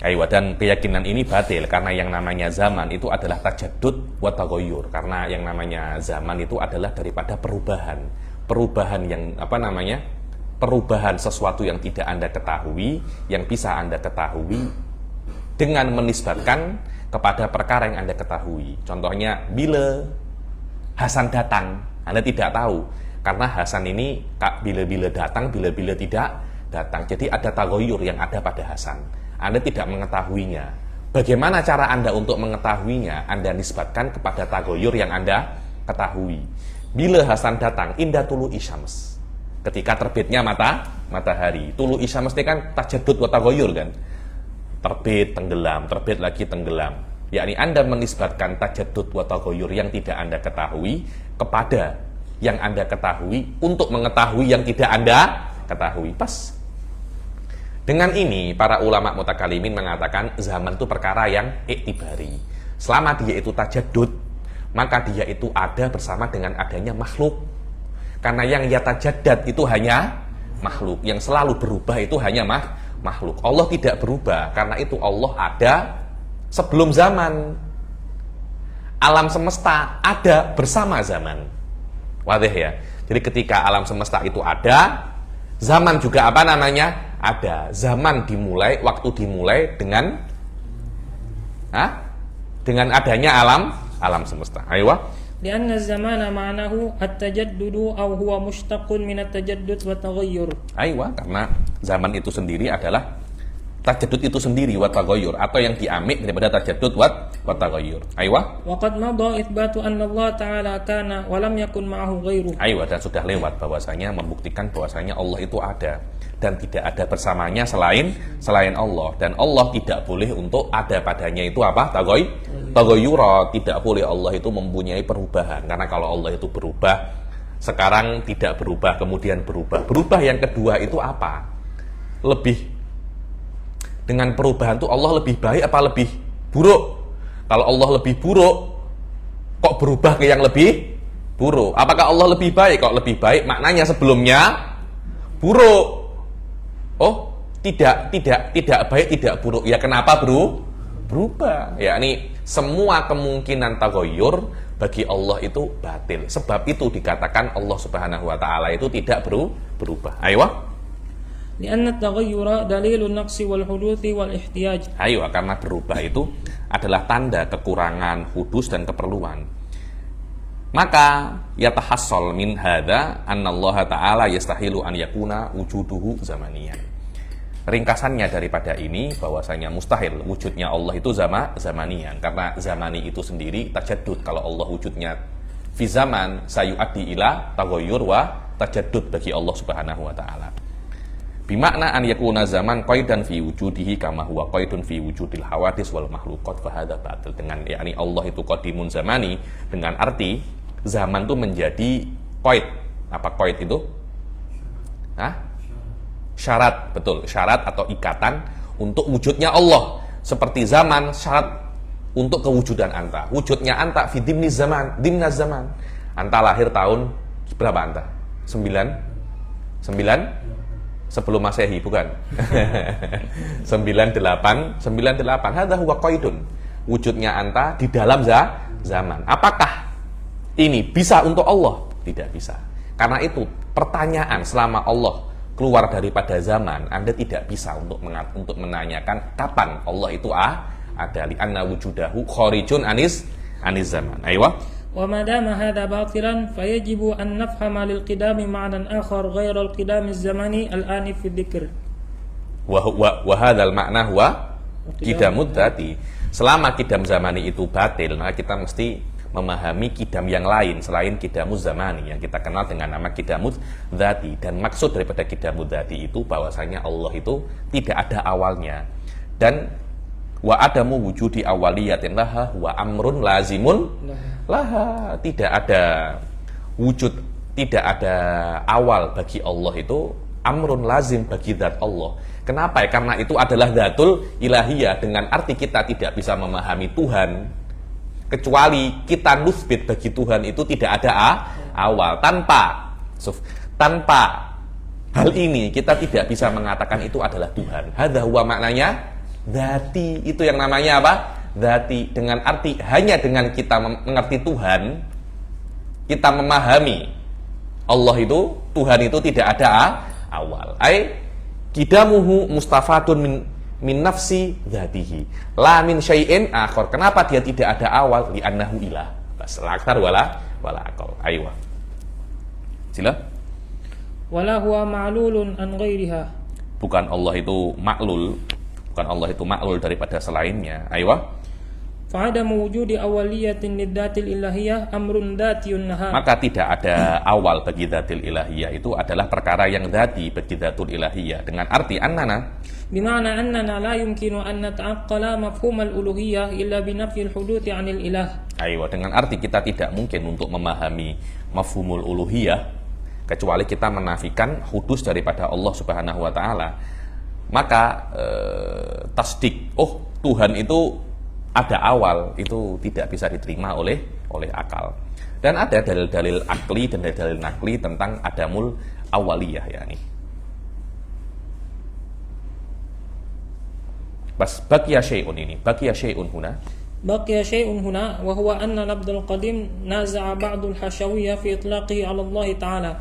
Aywa, dan keyakinan ini batil karena yang namanya zaman itu adalah tajaddud wa taghayyur. Karena yang namanya zaman itu adalah daripada perubahan. Perubahan yang perubahan sesuatu yang tidak Anda ketahui, yang bisa Anda ketahui dengan menisbatkan kepada perkara yang Anda ketahui. Contohnya, bila Hasan datang, Anda tidak tahu. Karena Hasan ini bila-bila datang, bila-bila tidak datang. Jadi ada taghayyur yang ada pada Hasan. Anda tidak mengetahuinya. Bagaimana cara Anda untuk mengetahuinya? Anda nisbatkan kepada taghayyur yang Anda ketahui. Bila Hasan datang, indah tulu isyams. Ketika terbitnya matahari. Tulu isyams ini kan tajaddud wa taghayyur kan. Terbit, tenggelam, terbit lagi, tenggelam. Yakni Anda menisbatkan tajaddud wa taghayyur yang tidak Anda ketahui kepada yang Anda ketahui untuk mengetahui yang tidak Anda ketahui. Pas. Dengan ini, para ulama mutakalimin mengatakan zaman itu perkara yang iktibari. Selama dia itu tajaddud, maka dia itu ada bersama dengan adanya makhluk. Karena yang yatajaddad itu hanya makhluk. Yang selalu berubah itu hanya makhluk. Allah tidak berubah, karena itu Allah ada sebelum zaman. Alam semesta ada bersama zaman. Wadih ya. Jadi ketika alam semesta itu ada, zaman juga ada. Zaman dimulai, waktu dimulai dengan adanya alam semesta. Ayo. Lianna zamana ma'nahu at-tajaddudu aw huwa mushtaqun min at-tajaddud wa taghayyur. Ayo, karena zaman itu sendiri adalah tajaddud itu sendiri wa taghayyur, atau yang diambil daripada tajaddud wa taghayyur. Ayo. Wa qad madha itsbatu anna Allah Ta'ala kana wa lam yakun ma'ahu ghairuh. Ayo, dan sudah lewat bahwasanya membuktikan bahwasanya Allah itu ada dan tidak ada bersamanya selain Allah, dan Allah tidak boleh untuk ada padanya itu apa? Taghayyura, tidak boleh Allah itu mempunyai perubahan, karena kalau Allah itu berubah, sekarang tidak berubah, kemudian berubah. Berubah yang kedua itu apa? Dengan perubahan itu Allah lebih baik apa lebih buruk? Kalau Allah lebih buruk, kok berubah ke yang lebih buruk? Apakah Allah lebih baik? Kalau lebih baik maknanya sebelumnya buruk. Oh, tidak baik, tidak buruk. Ya kenapa berubah? Ya ini semua kemungkinan taghayyur bagi Allah itu batil. Sebab itu dikatakan Allah Subhanahu wa taala itu tidak berubah. Ayo. Lianna at-taghayyura dalilun naqsi wal huduthi wal ihtiyaj. Ayo, karena berubah itu adalah tanda kekurangan, hudus dan keperluan. Maka yatahassal min hadza anna Allah Ta'ala yastahilu an yakuna wujuduhu zamaniyan. Ringkasannya daripada ini bahwasanya mustahil wujudnya Allah itu zamaniyan, karena zamani itu sendiri tajaddud. Kalau Allah wujudnya fi zaman sayu'addi ila taghayyur wa tajaddud bagi Allah Subhanahu wa taala. Bimakna an yakuna zaman qaidan fi wujudihi kama huwa qaidun fi wujudil hawadis wal makhluqat fa hadza batil. Dengan yakni Allah itu qadimun zamani, dengan arti zaman itu menjadi qaid. Apa qaid itu? Syarat, betul, syarat atau ikatan untuk wujudnya Allah. Seperti zaman syarat untuk kewujudan anta. Wujudnya anta fi dimna zaman. Anta lahir tahun berapa anta? 9 sebelum Masehi, bukan? 98. Hadza huwa qaidun. Wujudnya anta di dalam zaman. Apakah ini bisa untuk Allah? Tidak bisa. Karena itu pertanyaan selama Allah keluar daripada zaman, Anda tidak bisa untuk menanyakan kapan Allah itu ada, li anna wujudahu kharijun anis zaman. Ayo. Wa ma dama hadha batilan fayajibu an nafhama lil qidami ma'nan akhar ghayra al qidam az-zamani al-ani fi dzikr. Wa hadzal ma'na huwa qidamud dzati. Selama qidam zamani itu batil, maka kita mesti memahami qidam yang lain selain qidamuz zamani yang kita kenal dengan nama qidamuz dzati. Dan maksud daripada qidamuz dzati itu bahwasanya Allah itu tidak ada awalnya, dan wa adamu wujudi awaliyatin laha wa amrun lazimun laha. Tidak ada wujud tidak ada awal bagi Allah itu amrun lazim bagi zat Allah. Kenapa? Karena itu adalah zatul ilahiyah, dengan arti kita tidak bisa memahami Tuhan kecuali kita nusbit bagi Tuhan itu tidak ada awal. Tanpa hal ini kita tidak bisa mengatakan itu adalah Tuhan. Hadza huwa maknanya dzati, itu yang namanya apa? Dzati, dengan arti hanya dengan kita mengerti Tuhan, kita memahami Allah itu, Tuhan itu tidak ada awal. Ai kidamuhu mustafatun min nafsi dzatihi la min syai'in akhar. Kenapa dia tidak ada awal? Li annahu ilah. Bas la aktsar wala aqal. Aywa. Sila. Wala huwa ma'lulun an ghairiha. Bukan Allah itu maklul daripada selainnya. Aywa. Fa'adamu wujudi awaliyatin lidzatil ilahiyah amrun dzatiyun naha. Maka tidak ada awal bagi dzatil ilahiyah, itu adalah perkara yang dzati bagi dzatul ilahiyah, dengan arti annana, bima'na annana la yumkinu an nata'aqqala mafhum al-uluhiyah illa binafyil huduthi 'anil ilah. Aywa, dengan arti kita tidak mungkin untuk memahami mafhumul uluhiyah kecuali kita menafikan hudus daripada Allah Subhanahu wa taala. Maka tasdik, oh Tuhan itu ada awal, itu tidak bisa diterima oleh akal. Dan ada dalil-dalil akli dan dalil nakli tentang adamul awaliyah, yakni. Bas baqiya syai'un huna. Baqiya syai'un huna wa huwa anna Abdul Qadim naza'a ba'dul hashawiyah fi itlaqihi 'ala Allah Ta'ala.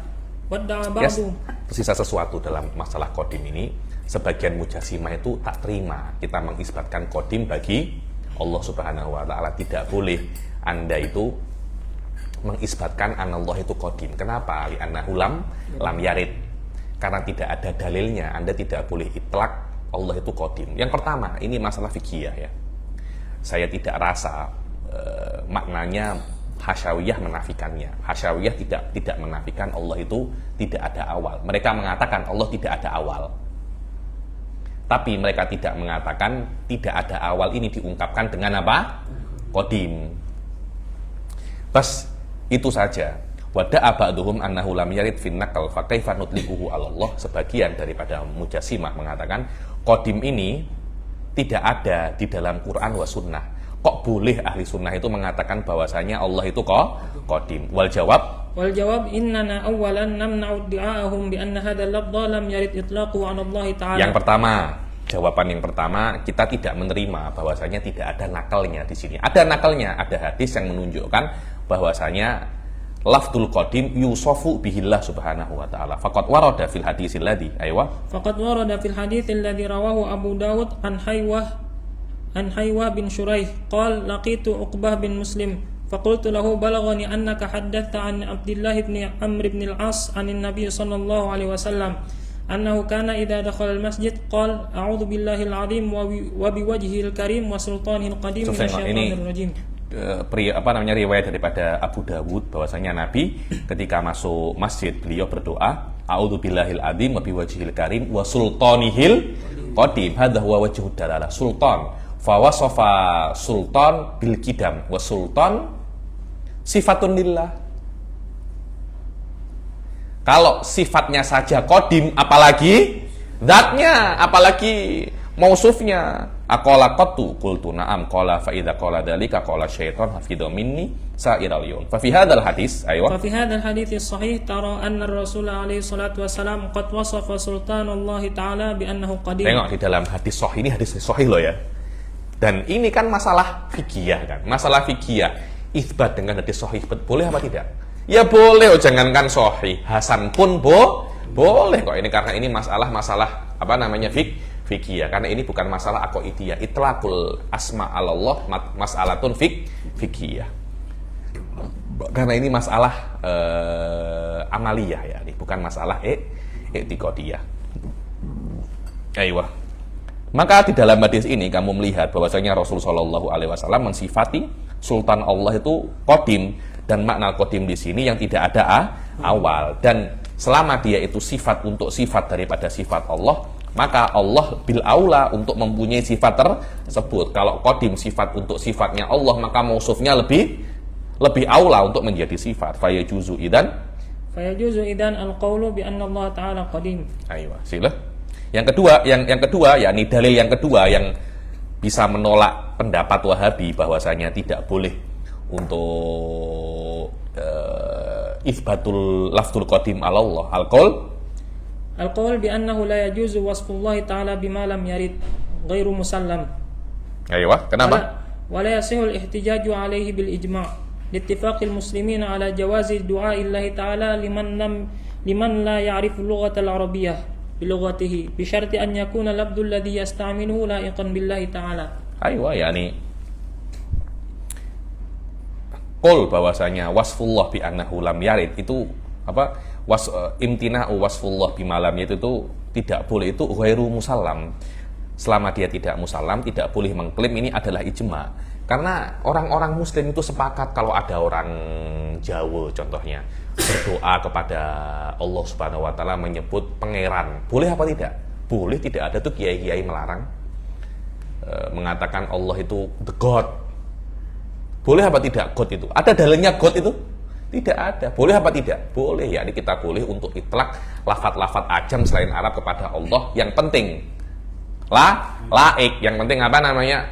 Wadda'a ba'du. Tersisa sesuatu dalam masalah qadim ini. Sebagian mujasimah itu tak terima kita mengisbatkan qadim bagi Allah Subhanahu wa taala. Tidak boleh Anda itu mengisbatkan anallah itu qadim. Kenapa? Li annahu lam yarid. Karena tidak ada dalilnya, Anda tidak boleh itlaq Allah itu qadim. Yang pertama, ini masalah fikih ya. Saya tidak rasa maknanya hasyawiyah menafikannya. Hasyawiyah tidak menafikan Allah itu tidak ada awal. Mereka mengatakan Allah tidak ada awal. Tapi mereka tidak mengatakan tidak ada awal ini diungkapkan dengan apa? Qadim. Bas, itu saja. Wada'a ba'duhum annahu lam yarid fin naqal fa kaifa nutliquhu 'ala Allah. Sebagian daripada mujasimah mengatakan qadim ini tidak ada di dalam Quran wa sunnah. Kok boleh ahli sunnah itu mengatakan bahwasanya Allah itu qadim? Wal jawab innana awwalan namna'u di'a'ahum bi anna hadzal lafdha lam yarid itlaqu 'ala Allah Ta'ala. Jawaban yang pertama, kita tidak menerima bahwasanya tidak ada nakalnya di sini. Ada nakalnya, ada hadis yang menunjukkan bahwasanya lafdzul qadim yusofu bihillah subhanahu wa ta'ala. Faqad warada fil hadisil ladzi Faqad warada fil haditsil ladzi rawahu Abu Dawud an Haywah bin Shuraih qala laqitu Uqbah bin Muslim faqultu lahu balaghani annaka haddatha an Abdullah bin Amr bin al-As anin Nabi sallallahu alaihi wasallam annahu kana idza dakhala al-masjid qala a'udzu billahil azim wa biwajhihil karim wa sultanil qadim minasyaitonir rajim. Riwayat daripada Abu Dawud bahwasanya Nabi ketika masuk masjid beliau berdoa a'udzu billahil azim wa biwajhihil karim wa sultanihil qadim. Hadza huwa wajhud dalalah. Sultan fa wasafa sultan bil qidam wa sultan sifatun lillah. Kalau sifatnya saja qadim, apalagi zatnya, apalagi mausufnya. Aqala qattu qultu na'am qala fa idza qala dzalika qala syaitan hafidhu minni sa'iral yawm. Fa fi hadzal hadis Fa fi hadzal hadits sahih tara anna Rasul alaihi salatu wasalam qad wasafa sultanullah ta'ala bi annahu qadim. Tengok di dalam hadis sahih, ini hadis sahih loh ya. Dan ini kan masalah fikih kan. Masalah fikih. Itsbat dengan hadis sahih boleh apa tidak? Ya boleh, jangankan sahih, hasan pun boleh kok. Ini karena ini masalah fikih, karena ini bukan masalah aqaidiyah. Itlaqul asma Allah mas'alatun fikih. Karena ini masalah amaliyah ya, ini bukan masalah i'tiqadiyah. Aiyah. Maka di dalam hadis ini kamu melihat bahwasanya Rasul sallallahu alaihi wasallam mensifati Sultan Allah itu qadim. Dan makna qadim di sini yang tidak ada awal. Dan selama dia itu sifat untuk sifat daripada sifat Allah, maka Allah bil aula untuk mempunyai sifat tersebut. Kalau qadim sifat untuk sifatnya Allah, maka mausufnya lebih lebih aula untuk menjadi sifat. Fayajuzu idan. Fayajuzu idan al-qawlu bi anna Allah Ta'ala qadim. Ayo, sila. Yang kedua, yakni dalil yang kedua yang bisa menolak pendapat Wahabi bahwasanya tidak boleh untuk itsbatul lafzul qadim ala Allah. Al-qawl bi annahu la yajuzu wasfullah Ta'ala bima lam yarid ghairu musallam. Ayo, kenapa? Wa la yasihul ihtijaju alaihi bil ijma' liittifaqil muslimin ala jawazi du'a'illahi ta'ala liman la ya'rifu lughatal arabiyyah bi lughatihi bi syarti an yakuna labdul ladzi yasta'miluhu la'iqan billahi ta'ala. Ayo, yakni qul bahwasanya wasfullah bi annahu lam yarid itu apa? Imtina'u wasfullah bi malam itu tidak boleh, itu ghairu musallam. Selama dia tidak musallam, tidak boleh mengklaim ini adalah ijma. Karena orang-orang muslim itu sepakat kalau ada orang Jawa contohnya berdoa kepada Allah Subhanahu wa taala menyebut pangeran. Boleh apa tidak? Boleh, tidak ada tuh kiai-kiai melarang. Mengatakan Allah itu the God. Boleh apa tidak God itu? Ada dalilnya God itu? Tidak ada. Boleh apa tidak? Boleh. Yakni kita boleh untuk itlak lafat-lafat ajam selain Arab kepada Allah. Yang penting laik. Yang penting apa namanya?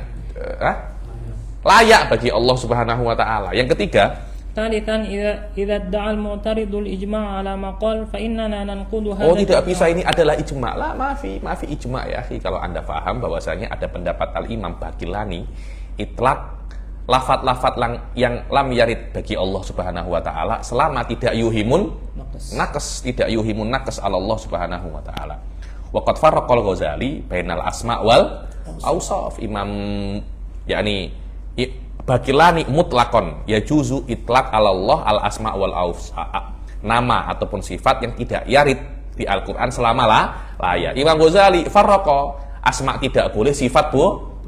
Layak bagi Allah Subhanahu wa taala. Yang ketiga, Talithan idza da'al mu'taridul ijma' ala ma qala fa innana nanqudu hadha. Oh, tidak bisa, ini adalah ijma'. Lah, maafi ijma' ya, kalau Anda paham bahwasanya ada pendapat Al-Imam Baqillani itlak lafat-lafat yang lam yarid bagi Allah Subhanahu wa taala selama tidak yuhimun naqas, tidak yuhimun naqas ala Allah Subhanahu wa taala. Wa qad farraqal Ghazali bainal asma' wal awsaf. Imam yakni Baqillani mutlakon yajuzu itlaq ala Allah al asma' wal awsaf, nama ataupun sifat yang tidak yarid di Al-Qur'an selama layak. Imam Ghazali farraqa, asma' tidak boleh, sifat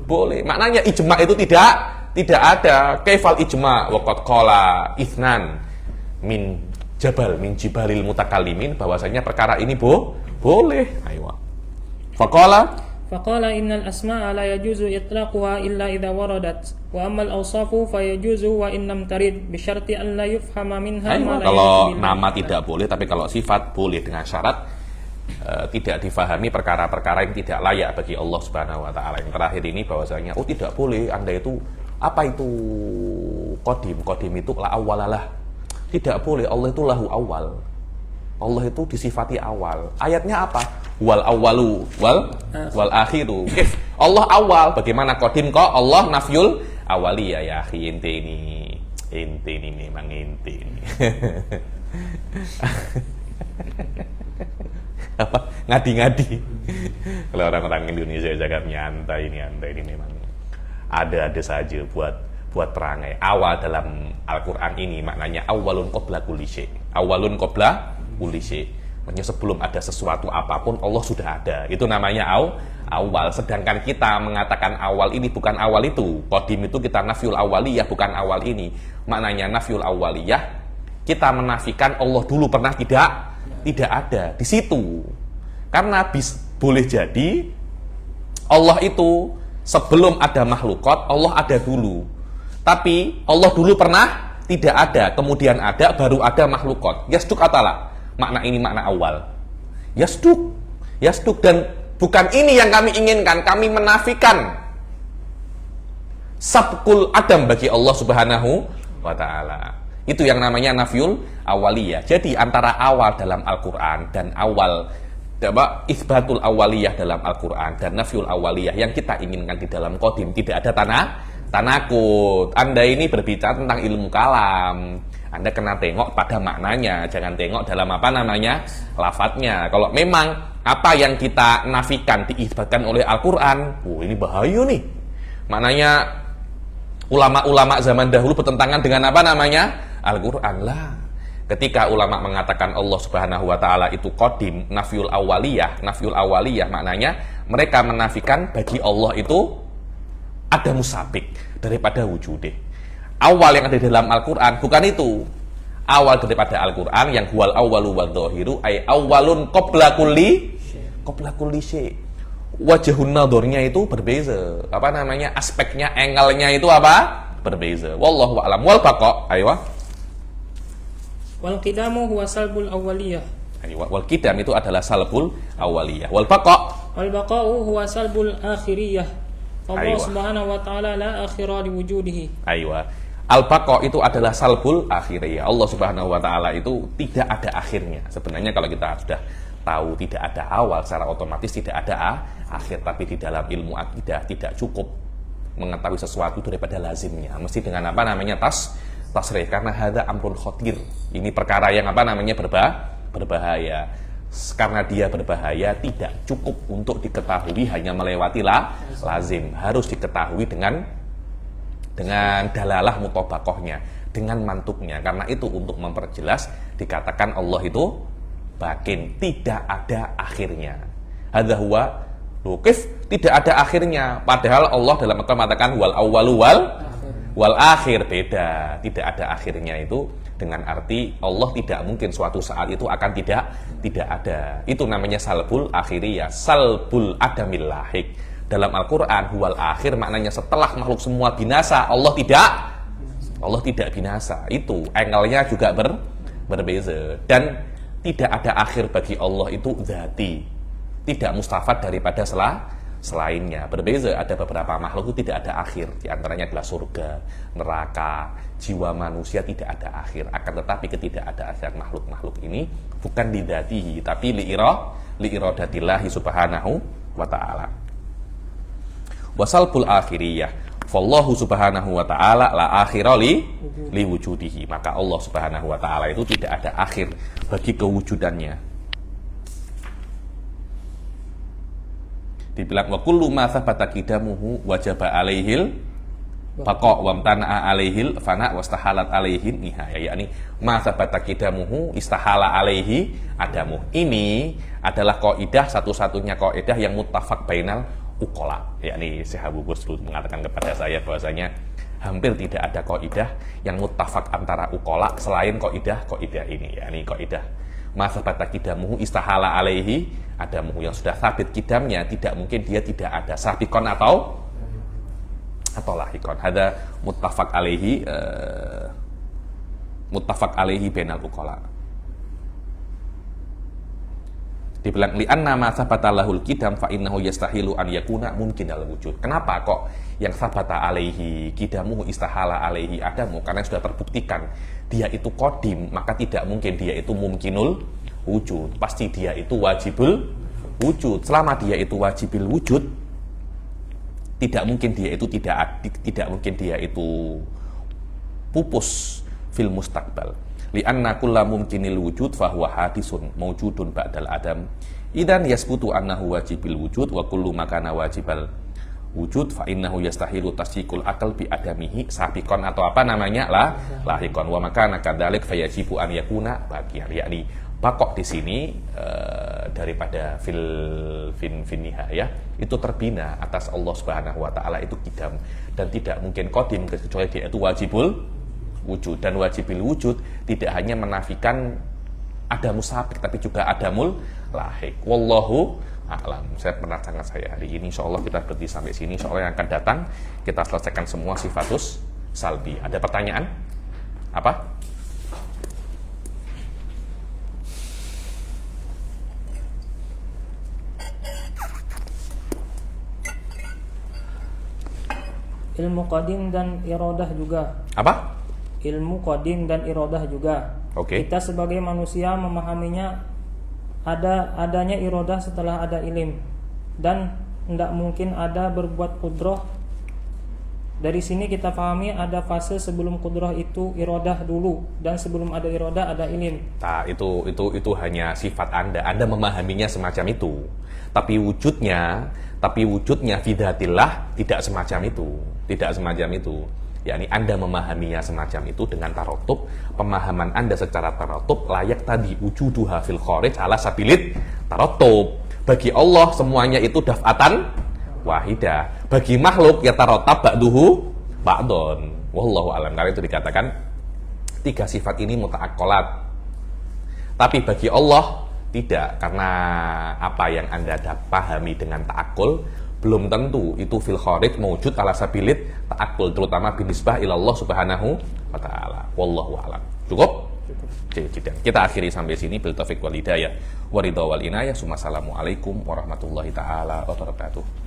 boleh. Maknanya ijma' itu tidak ada. Kaifal ijma' wa qad qala itsnan min jibalil mutakallimin, bahwasanya perkara ini boleh. Ayo. Faqala innal asma'a la yajuzu itlaquha illa idza waradat wa ammal awsafu fayajuzu wa in lam tarid bi syarti an la yufhama minha ma la. Kalau nama tidak boleh, tapi kalau sifat boleh dengan syarat tidak difahami perkara-perkara yang tidak layak bagi Allah Subhanahu wa taala. Yang terakhir ini bahwasanya tidak boleh Anda itu apa itu qadim itu la awwalalah. Tidak boleh, Allah itu lahu awal. Allah itu disifati awal. Ayatnya apa? Wal awwalu wal akhiru. Allah awal, bagaimana qadim kok Allah nafyul awaliyah ya akhi. Ente ini memang ente ini. Apa? Ngadi-ngadi. Kalau orang-orang Indonesia jaga nyantai ini memang ada saja buat perangai. Awal dalam Al-Qur'an ini maknanya awalun qabla kulli syai'. Awalun qabla kulli syai'. Maksudnya sebelum ada sesuatu apapun Allah sudah ada. Itu namanya awal. Sedangkan kita mengatakan awal ini bukan awal itu. Qadim itu kita nafyul awaliyah, bukan awal ini. Maknanya nafyul awaliyah, kita menafikan Allah dulu pernah tidak ada di situ. Karena boleh jadi Allah itu sebelum ada makhlukat Allah ada dulu. Tapi Allah dulu pernah tidak ada, kemudian ada, baru ada makhlukat. Yasduk atalah. Makna ini makna awal. Yasduk, dan bukan ini yang kami inginkan. Kami menafikan sabkul adam bagi Allah Subhanahu wa taala. Itu yang namanya nafyul awaliyah. Jadi antara awal dalam Al-Qur'an dan isbatul awaliyah dalam Al-Qur'an dan nafyul awaliyah yang kita inginkan di dalam qadim, tidak ada tanakut. Anda ini berbicara tentang ilmu kalam. Anda kena tengok pada maknanya, jangan tengok dalam lafadznya. Kalau memang apa yang kita nafikan diisbatkan oleh Al-Qur'an, ini bahaya nih. Maknanya ulama-ulama zaman dahulu bertentangan dengan Al-Qur'an lah. Ketika ulama mengatakan Allah Subhanahu wa taala itu qadim, nafyul awaliyah maknanya mereka menafikan bagi Allah itu ada musabik daripada wujudih. Awal yang ada di dalam Al-Qur'an bukan itu. Awal daripada Al-Qur'an yang huwal awwalu wadh-dhahiru ay awwalun qabla kulli syai'. Wajhun nadhurnya itu berbeza. Aspeknya, angle-nya itu berbeza. Wallahu a'lam. Wal baqa, aywa. Wal qidamu huwa salbul awwaliyah. Aywa, wal qidam itu adalah salbul awaliyah. Wal baqa, Wal baqa'u huwa salbul akhiriyah. Allah Aywa. subhanahu wa ta'ala la akhira li wujudihi. aywa. Al baqa itu adalah salbul akhiriyah. Allah Subhanahu wa taala itu tidak ada akhirnya. Sebenarnya kalau kita sudah tahu tidak ada awal, secara otomatis tidak ada akhir. Tapi di dalam ilmu akidah tidak cukup mengetahui sesuatu daripada lazimnya. Mesti dengan apa namanya tasrih, karena hadza amrun khatir. Ini perkara yang apa namanya berbahaya. Karena dia berbahaya tidak cukup untuk diketahui hanya melewati lazim. Harus diketahui dengan dalalah mutobakohnya, dengan mantuknya. Karena itu untuk memperjelas dikatakan Allah itu bakin, tidak ada akhirnya. Hadza huwa lukif, tidak ada akhirnya. Padahal Allah dalam Al-Quran mengatakan wal awwalu wal akhir, beda. Tidak ada akhirnya itu dengan arti Allah tidak mungkin suatu saat itu akan tidak ada. Itu namanya salbul akhiriyah, salbul adamil lahik. Dalam Al-Quran huwal akhir maknanya setelah makhluk semua binasa, Allah tidak binasa. Itu angle-nya juga berbeza. Dan tidak ada akhir bagi Allah itu dzati, tidak mustafad daripada selainnya. Berbeza, ada beberapa makhluk itu tidak ada akhir. Di antaranya adalah surga, neraka, jiwa manusia tidak ada akhir. Akan tetapi ketidakadaan makhluk-makhluk ini bukan lidzatihi, tapi liiradatillahi subhanahu wa ta'ala. Wasalbul akhiriyah, fallahu subhanahu wa ta'ala la akhira li wujudihi. Maka Allah subhanahu wa ta'ala itu tidak ada akhir bagi kewujudannya. Dibilang wa kullu ma thabata qidamuhu wajaba alaihil baqa wa amtana'a alaihil fana wastahalat alaihin nihaya. Yakni ma thabata qidamuhu istahala alaihi adamu. Ini adalah kaidah, satu-satunya kaidah yang muttafaq bainal uqala. Yakni Syekh Abu Busrud mengatakan kepada saya bahwasanya hampir tidak ada kaidah yang muttafaq antara uqala selain kaidah ini. Yakni kaidah ma thabata qidamuhu istahala alaihi adamu, yang sudah sabit kidamnya tidak mungkin dia tidak ada, sabikon atau lahikon. Hadza muttafaq alaihi bainal uqala. Dibilang li anna ma sabata lahul qidam fa innahu yastahilu an yakuna mumkinal wujud. Kenapa kok yang sabata alaihi qidamuhu istahala alaihi adamu? Karena sudah terbuktikan dia itu qadim, maka tidak mungkin dia itu mumkinul wujud. Pasti dia itu wajibul wujud. Selama dia itu wajibul wujud, tidak mungkin dia itu pupus fil mustaqbal. Li'anna kulla mumkinil wujud fahuwa hadisun mawjudun ba'dal adam. Idan yasbutu annahu wajibil wujud wa kullu makana wajibal wujud fa innahu yastahilu tasyiqul aqal bi adamihi sabiqon atau apa namanya lahikon wa makana kadzalik fayajibu an yakuna baqiyan. Yakni bakok di sini daripada nihayah itu terbina atas Allah Subhanahu wa taala itu qidam, dan tidak mungkin qadim kecuali dia itu wajibul wujud. Dan wajibil wujud tidak hanya menafikan adamul sabiq tapi juga adamul lahik. Wallahu a'lam. Saya perbincangan saya hari ini insyaallah kita berhenti sampai sini. Insyaallah yang akan datang kita selesaikan semua sifatus salbi. Ada pertanyaan? Apa? Ilmu qadim dan iradah juga. Apa? Ilmu qadim dan iradah juga. Oke. Kita sebagai manusia memahaminya adanya iradah setelah ada ilim, dan tidak mungkin ada berbuat kudrah. Dari sini kita pahami ada fase sebelum kudrah itu iradah dulu, dan sebelum ada iradah ada ilim. Nah, itu hanya sifat Anda. Anda memahaminya semacam itu. Tapi wujudnya fidatillah tidak semacam itu. Yakni Anda memahaminya semacam itu dengan tarotub. Pemahaman Anda secara tarotub layak tadi wujuduha fil kharij ala sabilit tarotub. Bagi Allah semuanya itu daf'atan wahidah. Bagi makhluk ya tarotab ba'duhu ba'don. Wallahu alam. Karena itu dikatakan tiga sifat ini muta'akkolat. Tapi bagi Allah tidak, karena apa yang Anda pahami dengan ta'akul belum tentu itu fil kharij mewujud ala sabilit ta'aqqul, terutama binisbah ilallah subhanahu wa ta'ala. Wallahu a'lam. Cukup? Kita akhiri sampai sini. Bil taufiq wal hidayah wa ridha wal inayah. Assalamualaikum warahmatullahi taala wabarakatuh.